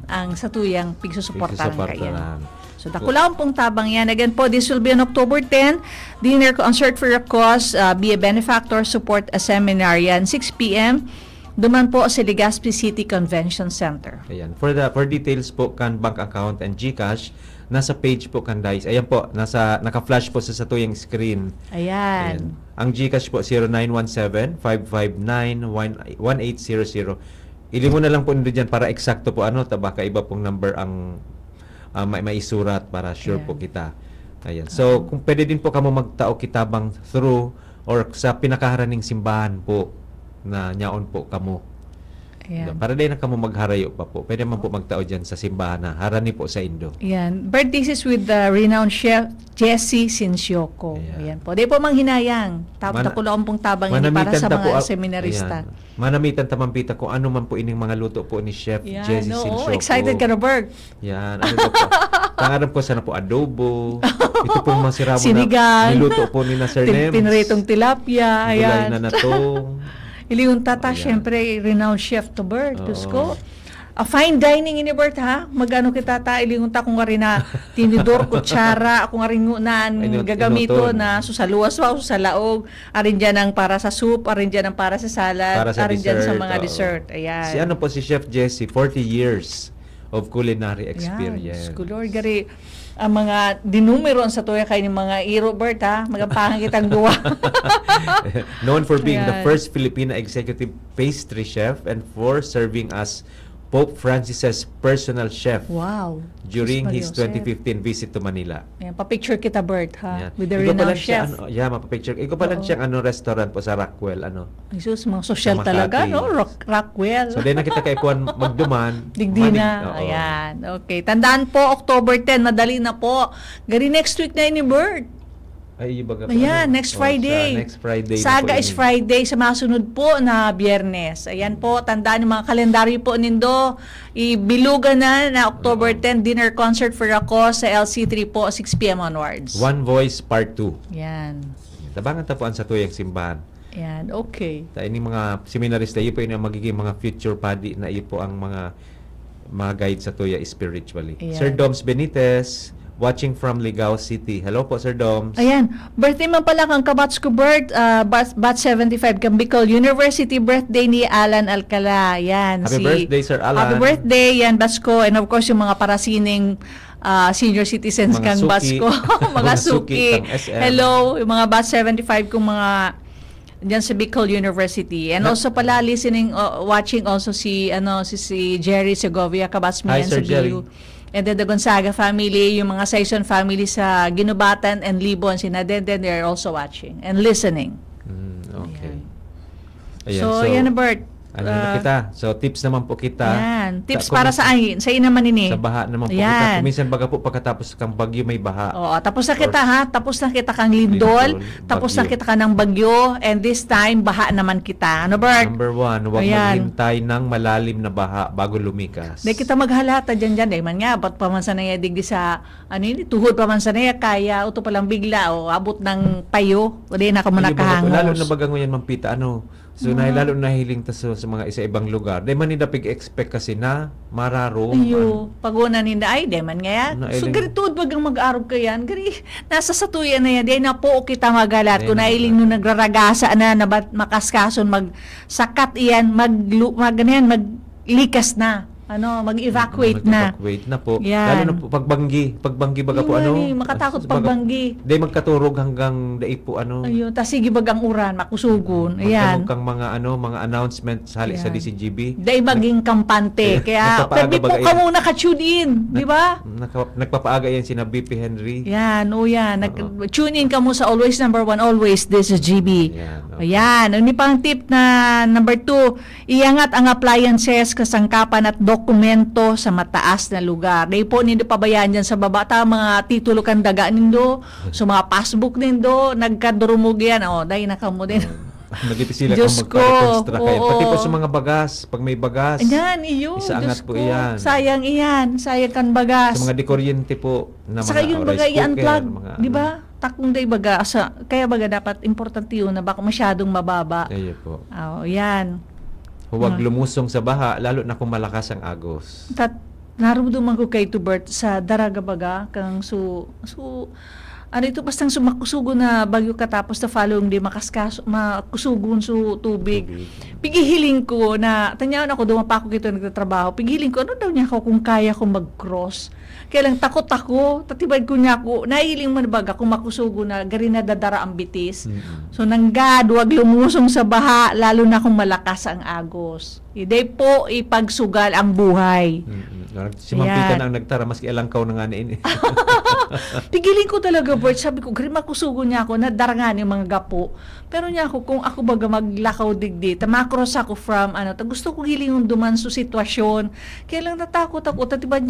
ang satuyang pigsusuportahan kayan. So, dakulaan pong tabang yan. Again po, this will be on October 10. Dinner concert for a cause, be a benefactor, support a seminarian, 6 p.m. Duman po sa Legazpi City Convention Center. Ayan. For details po kan bank account and GCash, nasa page po kan Dice. Ayan po, naka-flash po sa satuyang screen. Ayan. Ang GCash po 0917-559-1800. Ili mo na lang po nito dyan para eksakto po baka iba pong number ang may isurat para sure po kita. Ayan. So, kung pwede din po kamo magtao kitabang through or sa pinakaharaning simbahan po na nyaon po kamo. Ayan. Para din na kamo magharayo pa po. Pwede man po magtao dyan sa simbahan na harani po sa Indo. Ayan. But this is with the renowned chef Jesse Sinsyoko. Ayan po. Di po manghinayang. Takulaan pong tabang ini para sa mga seminarista. Ayan. Manamitan tamampita kung ano man po ining mga luto po ni Chef Jesse Sinsyoko. Excited ka na, Bert. Yan. Ano po? Pangarap ko sana po adobo. Ito po mga sirabo Sinigang. na niluto po ni na Sir Nems. Pinritong tilapia. Gulay Ayan. na natong. Iliung tata, Ayan. syempre, renowned chef to Bert. Oo. Diyos ko. A fine dining ini Bert, ha? Magano kita ta, iliung ta kung nga rin na tinidor, kutsara, kung nga rin ngunan, gagamito na susaluwas wa, susalaog, arin dyan ang para sa soup, arin dyan ang para sa salad, Para sa arin dyan sa dessert, mga oo. dessert. Ayan. Si ano po si Chef Jesse, 40 years of culinary Ayan. experience. Diyos ko, Lord, gari, ang mga dinumeron sa tuya kayo ng mga iro, Bert, ha? Magapangan kitang duwa. Known for being the Ayan. first Filipina executive pastry chef and for serving as Pope Francis's personal chef Wow. during his Diyos Maria, 2015 visit to Manila. Ayan, pa-picture kita, Bert, ha? Yan. With the Ikaw pala renowned siya, chef. mapapicture. Ikaw pala siyang restaurant po sa Rockwell, Jesus, mga social Sa Makati. talaga, no? Rockwell. So, dahil nakita kay Kuan magduman. Digdi na. Oo. Ayan. Okay. Tandaan po, October 10, madali na po. Gari next week na ini, Bert. Ay, ibaga po. Ayan, next Friday. Sa next Friday. Saga na po is yun. Friday sa masunod po na Biyernes. Ayan po, tandaan yung mga kalendaryo po nindo. Ibilugan na October 10 dinner concert for a cause sa LC3 po, 6 p.m. onwards. One Voice Part 2. Yan. Tabangan tapuan sa tuyang simbahan. Yan, okay. Ini mga seminarista, iyo po yung magiging mga future padi na iyo po ang mga guide sa tuya spiritually. Ayan. Sir Doms Benitez, watching from Ligao City. Hello po, Sir Doms. Ayan, birthday man pala kang kabats ko, Bert, bat 75 kang Bicol University, birthday ni Alan Alcala. Yan, Happy birthday, Sir Alan. Happy birthday, yan, Basko. And of course, yung mga parasining senior citizens Mga kang suki. Basko. mga Mga suki suki. kang SM. Hello, yung mga bat 75 kung mga diyan sa Bicol University. And also pala listening, watching also si Jerry Segovia, kabats mo Hi, yan Sir sa Jerry. BU. And then the Gonzaga family, yung mga Saison family sa Ginubatan and Libon, sinadenden, they're also watching and listening. Okay. So, yan na, Bert. Ano na kita? So, tips naman po kita. Yan. Tips para sa ayin. Sa ina man ini. Sa baha naman po Ayan. kita. Kuminsan baga po pagkatapos kang bagyo may baha. Oo, tapos na kita ha. Tapos na kita kang lindol. Tapos na bagyo. kita ka ng bagyo. And this time, baha naman kita. Ano, Bert? Number 1, huwag Ayan. maghintay ng malalim na baha bago lumikas. Di kita maghalata dyan. Dahil man nga, ba't pamansan na digdi sa, tuhod pamansan na kaya, uto palang bigla, o abot ng payo, o di na ka muna kahangos. Lalo na bagang yan, Mampita, So, lalo na hiling ta sa mga isa ibang lugar. Di man nila pig-expect kasi na mararo. Ayo, paguna ninda ay, di man nga yan. Na So, iling- gari tuod bagang mag-arog ka yan. Gari, nasa satuyan na yan. Di na po kita magalat. Di Kung na nailing nung nagraragasa na, nabat makaskason, magsakat iyan, maglikas na. mag-evacuate na. Mag-evacuate na po. Yan. Lalo na po pagbanggi baga po makatakot pagbanggi. Di magkaturog hanggang dai po Ayun, tas sige bagang uran, makusugon. Ayan. Magkamog kang mga announcement sa Yan. DCGB. Dahil maging kampante. Kaya, Nagpapaaga pwede po baga ka yan. muna ka-tune in. Di ba? Nagpapaaga yan sina BP Henry. Yan, yan. Tune in ka mo sa Always Number 1, Always This is GB. Yan, Ayan. Ano pang tip na number 2, iangat ang appliances, kasangkapan at dokumento sa mataas na lugar. Dahil po, nindo pabayaan dyan sa baba. Mga titulo kang daga nindo, sa mga passbook nindo, nagkadurumog yan. Dahil nakamo din. Nagipisilan Diyos kang magpa-reconstruct kayo. oo. Pati po sa mga bagas, pag may bagas. Ayan, iyo. Isaangat Diyos po ko. iyan. Sayang iyan. Sayang kan bagas. Sa mga dekoryente po na mga Saka yung baga rice cooker, i-unplug, mga di ba? Takong day baga. Kaya baga dapat importante yun na baka masyadong mababa. Ayun po. Yan. Huwag lumusong sa baha, lalo na kung malakas ang agos. Narumduman ko kay Tubert sa Daraga baga kang ito bastang sumakusugo na bagyo katapos na following day makusugon su tubig. Pigihiling ko na tanyawan ako dumapa ako kito nagtatrabaho. Pigihiling ko ano daw niya ako kung kaya ko mag-cross. Kaya lang takot ako, tatibad ko niya ako, nahiling man baga kung makusugo na gari na dadara ang bitis. So nanggad, wag lumusong sa baha, lalo na kung malakas ang agos. Hindi po ipagsugal ang buhay. Si Mampita na ang nagtara, maski alangkaw na nga ni Pigiling ko talaga, Bert. Sabi ko, gari makusugo niya ako, nadarangan yung mga gapo. Pero niya ako, kung ako baga maglakaw digdi, tamakros ako from, gusto ko hiling yung duman sa sitwasyon. Kaya lang natakot ako, tibad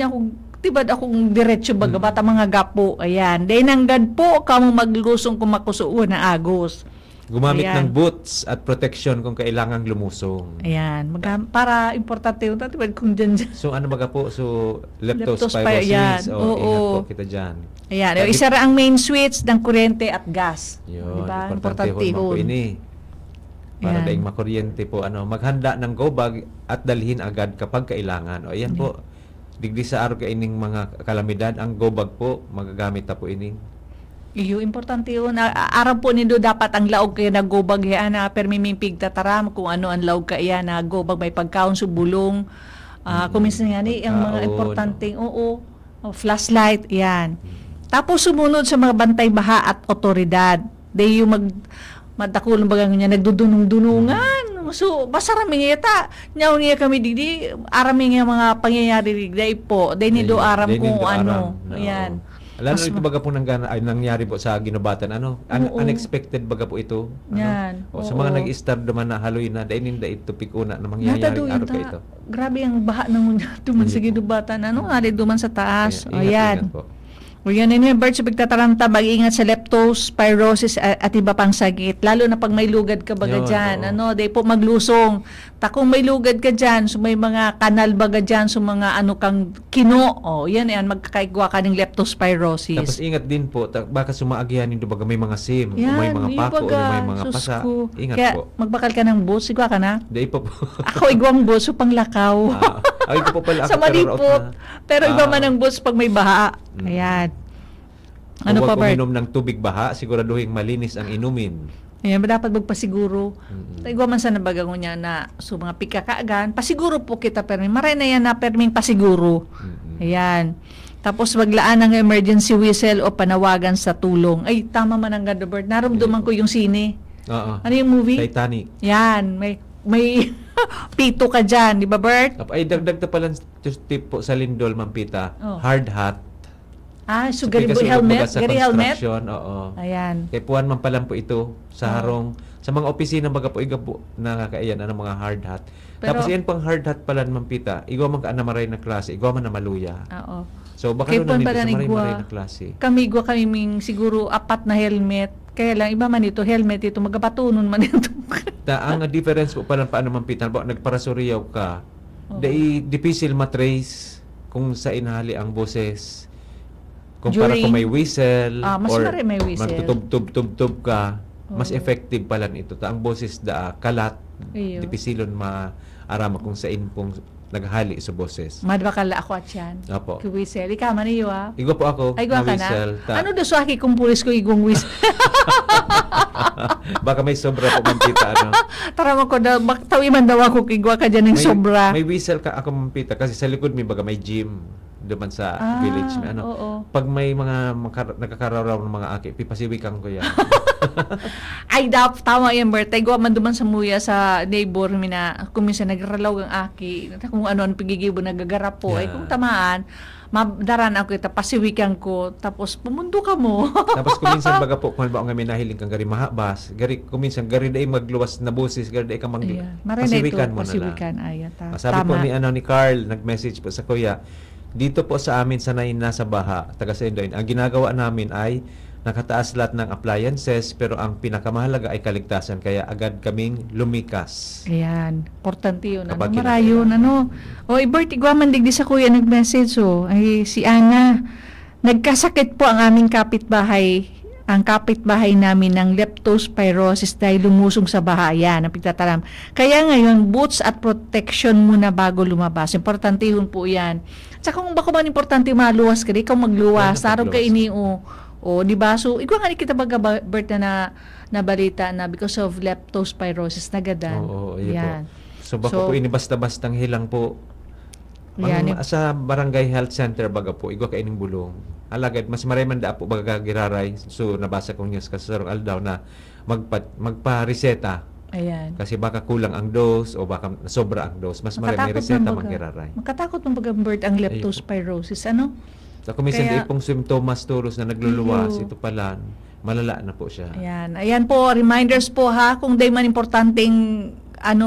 akong diretso baga, bata mga gapo. Ayan. Dahil nanggad po, kamo maglusong kung makusuo na agos. Gumamit Ayan. ng boots at protection kung kailangang lumusong. Ayan. Para importante yung tatibad kung dyan. So ano baga po? So Leptospirosis, leptospirosis. yan. O, ingat Oo. po kita dyan. Ayan. Isara ang main switch ng kuryente at gas. Yun, Diba? importante Importante ho po yun. ini. Para Yan. daing makuryente po, maghanda ng go bag at dalhin agad kapag kailangan. O ayan po, digdi sa araw kaining mga kalamidad, ang go bag po, magagamit na po ining. Iyo, importante yun. Araw po nindo dapat ang laog kaya nagobag yan na permimimpig tataram kung ano ang laog kaya na gobag may pagkaon sa bulong. Kung minsan nga ni, ang mga Pagkaon, importanteng, flashlight, yan. Tapos sumunod sa mga bantay baha at otoridad. Dahil yung madakulong bagang niya, nagdudunong-dunungan. So, basarami nga yata. Nyaw niya kami digdi, arami nga mga pangyayari digdi po. Dahil nido aram kung ano. Ayan. Lalo ito baga po nangyari po sa ginubatan. Unexpected baga po ito. Yan. Sa mga nag-start naman na haloy na, dainin da ito pikuna na mangyayari araw ka ito. Grabe ang baha ng duman sa ginubatan. Nga duman sa taas. Ingat po. O yan Bert, sa pagtataranta, mag-ingat sa leptospirosis at iba pang sakit. Lalo na pag may lugad ka baga dyan. Day po maglusong. Kung may lugad ka dyan, so may mga kanal baga dyan, so mga kang kino. Yan, magkakaigwa ka ng leptospirosis. Tapos ingat din po, baka sumaagihan nito baga may mga sim, o Yan, may mga pako, o may mga sus pasa. ko. Ingat Kaya, po. magbakal ka ng bus, igwa ka na? Day po po. Ako igwang bus, so panglakaw. Ay ko po pala. Sa malipot. Pero iba man ang bus pag may baha. Ayan. Ano pa, Bert? uminom ng tubig baha, siguraduhin malinis ang inumin. Ayan, dapat magpasiguro. Igwa man sa nabagang niya na so mga pikakaagan, pasiguro po kita permin. Maray na yan na permin pasiguro. Ayan. Tapos maglaan ng emergency whistle o panawagan sa tulong. Ay, tama man ang ganda, Bert. Naramdaman ko yung sine. Oo. Ano yung movie? Titanic. Yan. May pito ka dyan, di ba, Bert? Ay, dagdag ta pala tip po sa Lindol, Mampita. Hard hat. So gari helmet? Gari helmet? Oo. Ayan. Kaya puwan man pala po ito sa harong. Sa mga opisina baga po iga po nakakaiyan mga hard hat. Pero, tapos yan pang hard hat pala Mampita. Igwa man ka maray na klase. Igwa man na maluya. Oo. So baka Kaya nun nandito sa igwa, maray na klase. kaming siguro 4 na helmet. Kaya lang iba man ito helmet ito magapatunon man ito. Ang difference po pala paano Mampita. Nagparasuriyaw ka. Dahil difficile matrace kung sa inhali ang boses. Kung para kung may whistle mas or may whistle. magtutub-tub-tub ka, mas effective pala ito. Ang boses kalat, Iyo. dipisilon arama kung sa pong naghali sa boses. Madbakala ako at yan. Opo. Kuwisel. Ikaw man iyo Igwa po ako. Ay, gwa ka na? whistle, Ano do sa aki kung pulis ko igong whistle? Baka may sobra po mampita. Ano? Tara mo ko daw, tawi man daw ako kigwa ka dyan ng sobra. May whistle ka ako mampita kasi sa likod may baga may gym duman sa village. Ano? Oo. Pag may mga nagkakararaw ng mga aki, pipasiwikan ko yan. Ay, tama yan, birthday. Gwa man duman sa muya sa neighbor mi na kung minsan nagralaw ang aki, kung ano pigigibo nagagarap po. Ay, kung tamaan, madaran ako kita, pasiwikan ko, tapos pumundo ka mo. Tapos kuminsan baga po, kung ba ang ngamin nahiling kang gari mahabas, gari kuminsan gari day magluwas na boses, gari day ka pasiwikan mo na lang. Pasiwikan, ayan. Sabi po ni Carl, nag-message po sa kuya, dito po sa amin sanay nasa baha, taga Sendoy. Ang ginagawa namin ay nakataas lahat ng appliances pero ang pinakamahalaga ay kaligtasan kaya agad kaming lumikas. Ayan, importante yun. Ano, Kapag marayon, ano. O, birthday, gwaman digdi sa kuya nag-message, Ay, si Ana, nagkasakit po ang aming kapitbahay. Ang kapitbahay namin ng leptospirosis dahil lumusong sa baha. Yan, ang pigtatalam. Kaya ngayon, boots at protection muna bago lumabas. Importante yun po yan. Tsaka kung baka man importante maluwas ka, ikaw magluwas. Tarog ka ini, o, di ba? So, ikaw nga kita baga, Bert, na balita na because of leptospirosis, nagadan. Oo, yan. po. So, baka po ini basta-bastang hilang po. Yan, Sa barangay health center baga po, igwa ka ining bulong. Alagad, mas maray man da po baga giraray. So, nabasa kong news kasi sarong aldaw na magpa-reseta. Ayan. Kasi baka kulang ang dose o baka sobra ang dose. Mas maray may reseta magiraray. Makatakot ng baga, Bert, ang leptospirosis. Ano? So, kung minsan Kaya- di pong symptoms turos na nagluluwas, ito pala, malala na po siya. Ayan. Ayan po, reminders po ha, kung day man importanteng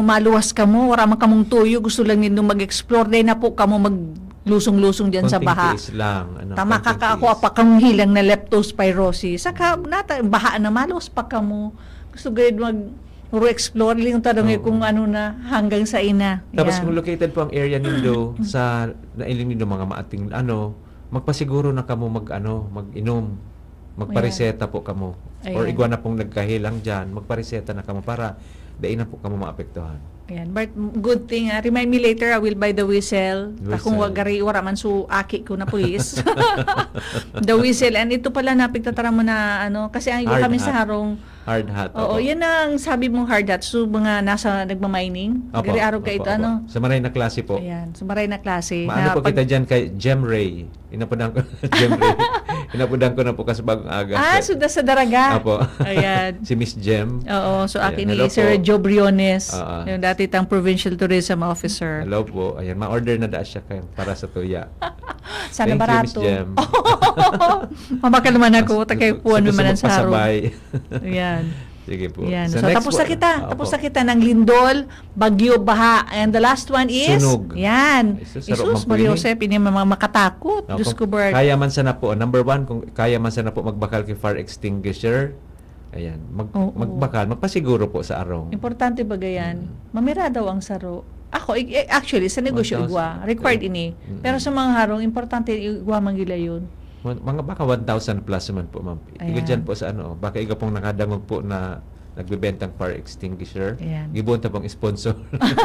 maluwas ka mo, wala man kamong tuyo, gusto lang nito mag-explore, day na po kamo maglusong-lusong dyan sa Konting baha. tiis lang. Tama konting ka ako tiis. apa kang hilang na leptospirosis. Saka baha na maluwas pa kamo. Gusto gayud explore lang yung tanong kung ano na hanggang sa ina. Tapos Ayan. kung located po ang area nindo sa nailing nindo mga maating magpasiguro na kamo mag-inom. Magpareseta po kamo. Or Ayan. igwa na pong nagkahilang dyan, magpareseta na kamo para dahil na po kamo maapektuhan. Ayan, but good thing. Remind me later, I will buy the whistle. Kung wagari, wala man su aki ko na pulis. The whistle. And ito pala napigtatara mo na, kasi ang Hard kami hat. sa harong. Hard hat. Oo, opo. yan ang sabi mong hard hat. So, mga nasa nagmamining. Opo, Gari araw ka opo, ito, opo. Sa maray na klase po. Ayan, sumaray na klase. Maano po kita dyan kay Gem Ray. Inapudan ko Gem Ray. Inapudan ko na po kasi bagong aga. suda sa daraga. Opo. Ayan. Si Miss Gem. Oo, so Ayan, akin hello ni Sir po. Joe Briones, Oo. yung dati tang Provincial Tourism Officer. Hello po. Ayan, ma-order na da siya para sa tuya. Sana Thank barato. you, Miss Gem. Mabaka naman ako, tagay puwan Gusto naman sa harong. magpasabay. Ayan. Sige po. Yan. Sa So, next tapos po- na kita. Opo. Tapos na kita ng Lindol, Bagyo, Baha. And the last one is? Sunog. Yan. Ay, sus, Jesus, sarap Maria magpuini. Josep, ini mga makatakot. Diyos ko, Bert. Kaya man sana po, number one, kung kaya man sana po magbakal kay fire extinguisher, ayan, Oo. magbakal, magpasiguro po sa arong. Importante ba gayan? Mamira daw ang saro. Ako, actually, sa negosyo 1,000. igwa, required ini. Pero sa mga harong, importante igwa manggila yun. Mga baka 1,000 plus naman po, ma'am. Iga Ayan. dyan po sa baka iga pong nakadangog po na nagbebentang fire extinguisher. Ayan. Gibon ta pong sponsor.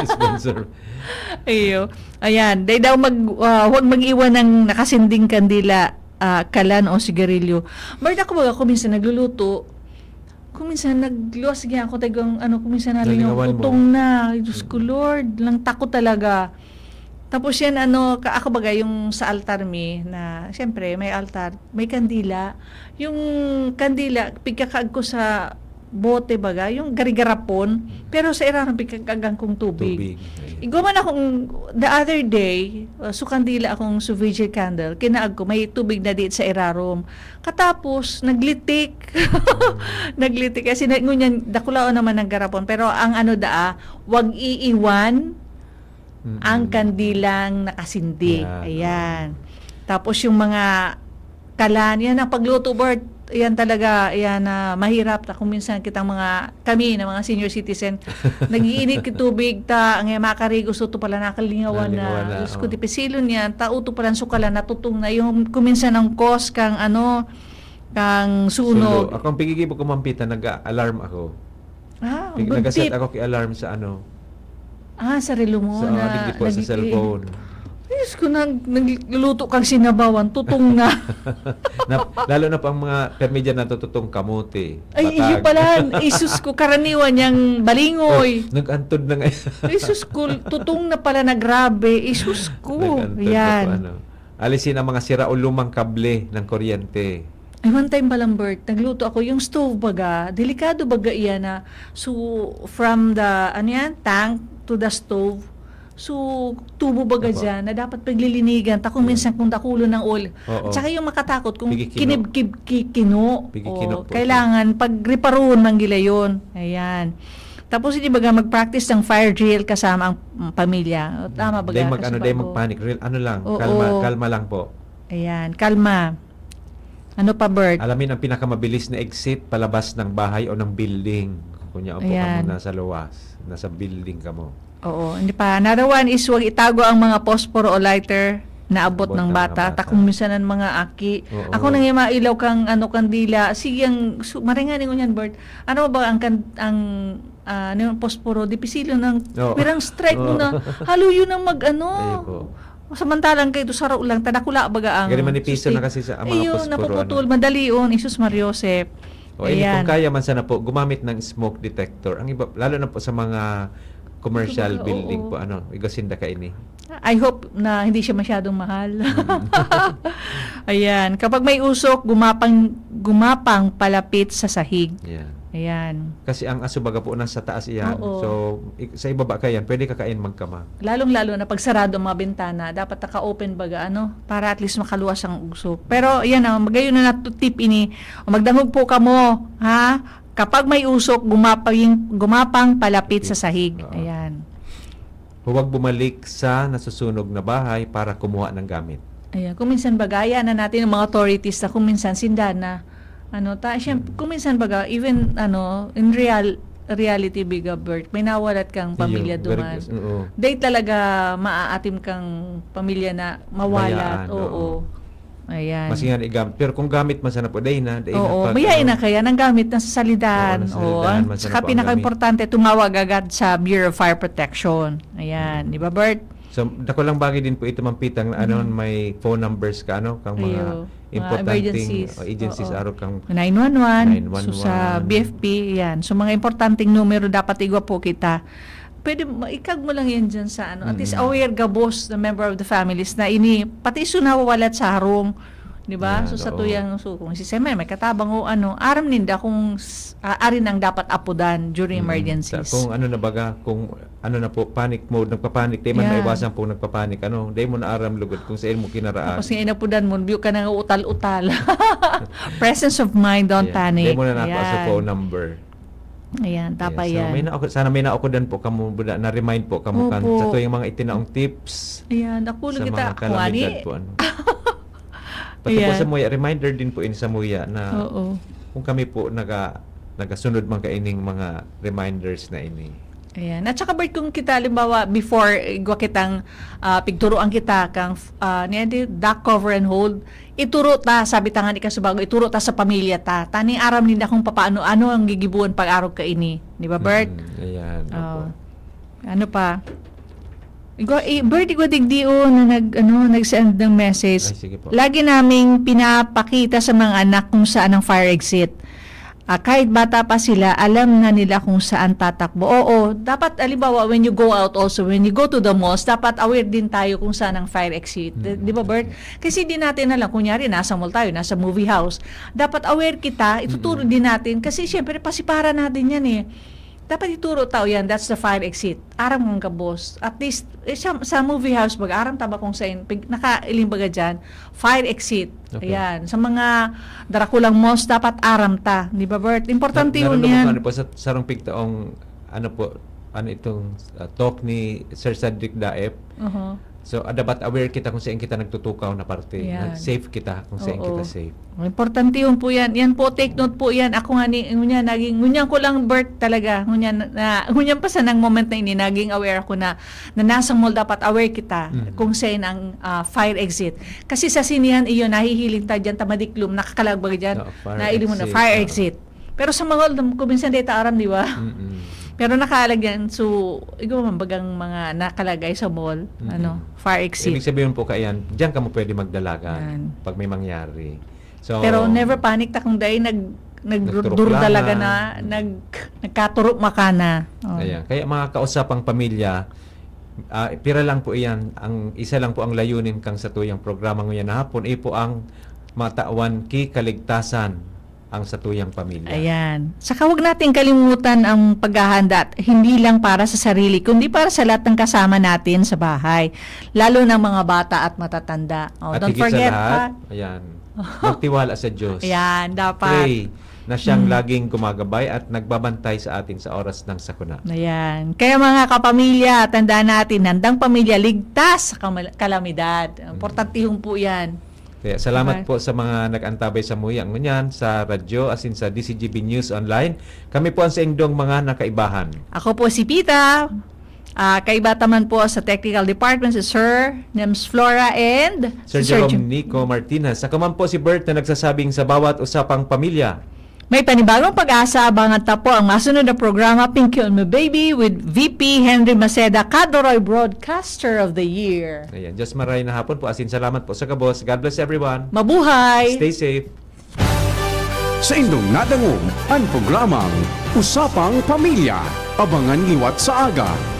Sponsor. Ayo. Ayan. Day daw huwag mag-iwan ng nakasinding kandila, kalan o sigarilyo. Bart ako baga, kung minsan nagluluto, kung minsan nagluwas niya ako, tagang kung minsan narin yung Nalingawan mo. utong na. Ay, Diyos ko, Lord, lang takot talaga. Tapos yan, ako baga, yung sa altar na, siyempre, may altar, may kandila. Yung kandila, pigkakaag ko sa bote baga, yung garigarapon, pero sa irarang pigkakagang kong tubig. Iguman akong, the other day, sukandila akong suvigil candle, kinaag ko, may tubig na diit sa irarom. Katapos, naglitik. Naglitik. Kasi ngunyan, dakulao naman ng garapon. Pero ang wag iiwan ang kandilang nakasindi. Yan. Ayan. Tapos yung mga kalan, yan ang pagluto, Bert. Yan talaga, yan mahirap. Kung minsan kami na mga senior citizen, nag-iinit kitubig ang makarigo, so ito pala nakalingawan na. Diyos ko, tipisilon yan, tauto pala sukalan, natutong na. Yung kuminsan ng cause kang kang sunog. Ako ang pigigibo ko, ma'am Pita, nag-alarm ako. Good Nag-set tip. ako kay alarm sa Sa relo mo So, na digdi po sa cellphone. Diyos ko, nagluluto kang sinabawan, tutong na. Lalo na pang mga permedya na tututong kamote. Ay, iyo pala. Isus ko, karaniwan niyang balingoy. Nag-antod na ngayon. Isus ko, tutong na pala na grabe. Isus ko. Nag-antod na po, Yan. Alisin ang mga sira o lumang kable ng kuryente. Ay, one time palang, Bert, nagluto ako yung stove baga. Delikado baga iyan na. So, from the, tank to the stove. So, tubo baga Opo. dyan na dapat paglilinigan. Kung minsan kung dakulo ng oil. Oo. At saka yung makatakot kung Bigikino. kinibkino. Bigikino po. Kailangan pag-reparoon ng gila yun. Ayan. Tapos hindi baga mag-practice ng fire drill kasama ang pamilya. O, tama baga? Day Kasi bago- magpanic. Real, ano lang, Oo. kalma lang po. Ayan, kalma. Ano pa, Bert? Alamin ang pinakamabilis na exit palabas ng bahay o ng building. Kunya upo ka Ayan. mo nasa luwas, nasa building ka mo. Oo, hindi pa. Another one is huwag itago ang mga posporo o lighter na abot Abot ng ng bata. mga bata. Takong minsan ang mga aki. Oo. Ako nang mailaw kang kandila. Sige, maringanin ko yan, Bert. Ano ba ang yung posporo? Dipisilo ng Oo. pirang strike mo Oo. na. Haluyo ng Ayun po. Samantalang kayo sa lang, tadakula baga ang... Gani manipiso sustain. na kasi sa mga Ayun, posporo. napuputol. Madali yun. Isus Mariosep. O ini kung kaya man sana po gumamit ng smoke detector. Ang iba lalo na po sa mga commercial Oo. building po igasinda ka ini. I hope na hindi siya masyadong mahal. Ayan. Kapag may usok, gumapang palapit sa sahig. Yan. Ayan. Kasi ang aso baga po nasa taas iyan. Oo. So sa ibaba ka yan, pwede kakain magkama. Lalong-lalo na pag sarado ang mga bintana, dapat naka-open baga, para at least makaluwas ang usok. Pero, yan magayon na tip ini. Magdangog po ka mo, ha? Kapag may usok, gumapang palapit sa sahig. Oo. Ayan. Huwag bumalik sa nasusunog na bahay para kumuha ng gamit. Ayan. Kung minsan bagaya na natin ang mga authorities na kung minsan sindana, kung minsan baga, even, in reality, biga, Bert, may nawalat kang pamilya Very duman. good. Oo. Dahil talaga maaatim kang pamilya na mawalat. Bayaan, Oo. Ayan. Mas nga igamit. Pero kung gamit man sana po, day na. Oo, mayain na kaya ng gamit na sa salidan. Oo, nasa salidan, Saka masarap po ang pinaka-importante, tumawag agad sa Bureau of Fire Protection. Ayan, di ba, Bert? So, dako lang bagay din po ito mampitang may phone numbers ka kang mga Ayo, mga importanteng emergencies. agencies Oo. araw kang 911. 911. So, sa BFP, yan. So, mga importanteng numero dapat igwa po kita. Pwede, ikag mo lang yan dyan sa At least aware ka, boss, the member of the families na pati iso nawawalat sa harong. Di ba? Yan, So, sa oo. tuyang, kung si Seme, may katabang aram ninda kung arin ang dapat apudan during emergencies. Kung na baga, kung na po, panic mode, nagpapanik, di man Yan. maiwasan po nagpapanik, di mo na aram lugod kung saan mo kinaraan. Tapos nga inapudan mo, view ka ng utal-utal. Presence of mind, don't panic. Di mo na nakuha sa Ayan. phone number. Ayan, tapa So, yan. sana may naukudan po kamo, na-remind po kamo kan Opo. sa tuwing mga itinaong tips Ayan, ako sa kita. mga kalamidad po. Pati po Ayan. sa Muya, reminder din po ini sa Muya na Oo. kung kami po nagasunod man kaining mga reminders na ini. Ayan. At saka Bert, kung kita, halimbawa, before igwa kitang pigturoan kita kang duck cover and hold, ituro ta, sabi tangan ikasubago, ituro ta sa pamilya ta. Tani aram ninda kung paano, ang gigibuan pag-araw ka ini. Di ba, Bert? Ayan. Oo. Opo. Ano pa? Bert, igwa digdio na nag-send ng message. Ay, sige po. Lagi naming pinapakita sa mga anak kung saan ang fire exit. Kahit bata pa sila, alam na nila kung saan tatakbo. Oo, dapat, alimbawa, when you go out also, when you go to the malls, dapat aware din tayo kung saan ang fire exit. Di ba, Bert? Kasi di natin alam, kunyari, nasa mall tayo, nasa movie house. Dapat aware kita, ituturo din natin, kasi syempre, pasipara natin yan eh. Dapat ituro tao yan, that's the fire exit. Aram ng kabos. At least, sa movie house, aram taba kung saan, nakailing baga dyan, fire exit. Okay. Ayan. Sa mga darakulang malls, dapat aram ta. Di ba, Bert? Importante yun yan. Ano po sa sarong pigtaong itong talk ni Sir Cedric Daep. So, dapat aware kita kung saan kita nagtutukaw na parte. Yan. Safe kita kung saan Oo. kita safe. Importante yun po yan. Yan po, take note po yan. Ako nga ngunyan ko lang, Bert, talaga. Ngunyan pa sa nang moment na ini, naging aware ako na nasa mall dapat aware kita kung saan ang fire exit. Kasi sa sinihan iyon, nahihiling tayo dyan, tamadiklum, nakakalagbag dyan, Fire nailim mo na, exit. fire exit. Pero sa mga kung minsan data aram, di ba? Pero nakalagyan, so, ikaw mambagang mga nakalagay sa mall, fire exit. Ibig sabihin po kayan, diyan ka mo pwede magdalagan Yan. pag may mangyari. So, Pero never panic ta kung dahil Nagturok nagdur lang talaga na. nagkaturok makana. Ayan. Kaya mga kausapang pamilya, pira lang po iyan, isa lang po ang layunin kang sa tuyang programa ngayon na hapon, po ang matawan kaligtasan ang satuyang pamilya. Ayan. Saka huwag natin kalimutan ang paghahanda at hindi lang para sa sarili, kundi para sa lahat ng kasama natin sa bahay. Lalo ng mga bata at matatanda. At Don't higit forget, sa lahat, ayan, magtiwala sa Diyos. Ayan, dapat. Pray na siyang laging gumagabay at nagbabantay sa atin sa oras ng sakuna. Ayan. Kaya mga kapamilya, tandaan natin, handang pamilya, ligtas sa kalamidad. Importante yung po yan. Kaya salamat Okay. po sa mga nag-antabay sa muyang ngunyan, sa radyo, asin sa DCGB News Online. Kami po ang sa indong mga nakaibahan. Ako po si Pita. Kaibata man po sa Technical Department si Sir Nems Flora and Sir si Jerome Nico Martinez. Ako man po si Bert na nagsasabing sa bawat usapang pamilya. May panibagong pag-asa, abangan ta po ang masunod na programa Pinky on My Baby with VP Henry Maceda, Cadoroy Broadcaster of the Year. Ayan, Diyos maray na hapon po. Asin salamat po sa kabos. God bless everyone. Mabuhay! Stay safe. Sa indong nadangog ang programang Usapang Pamilya. Abangan liwat sa aga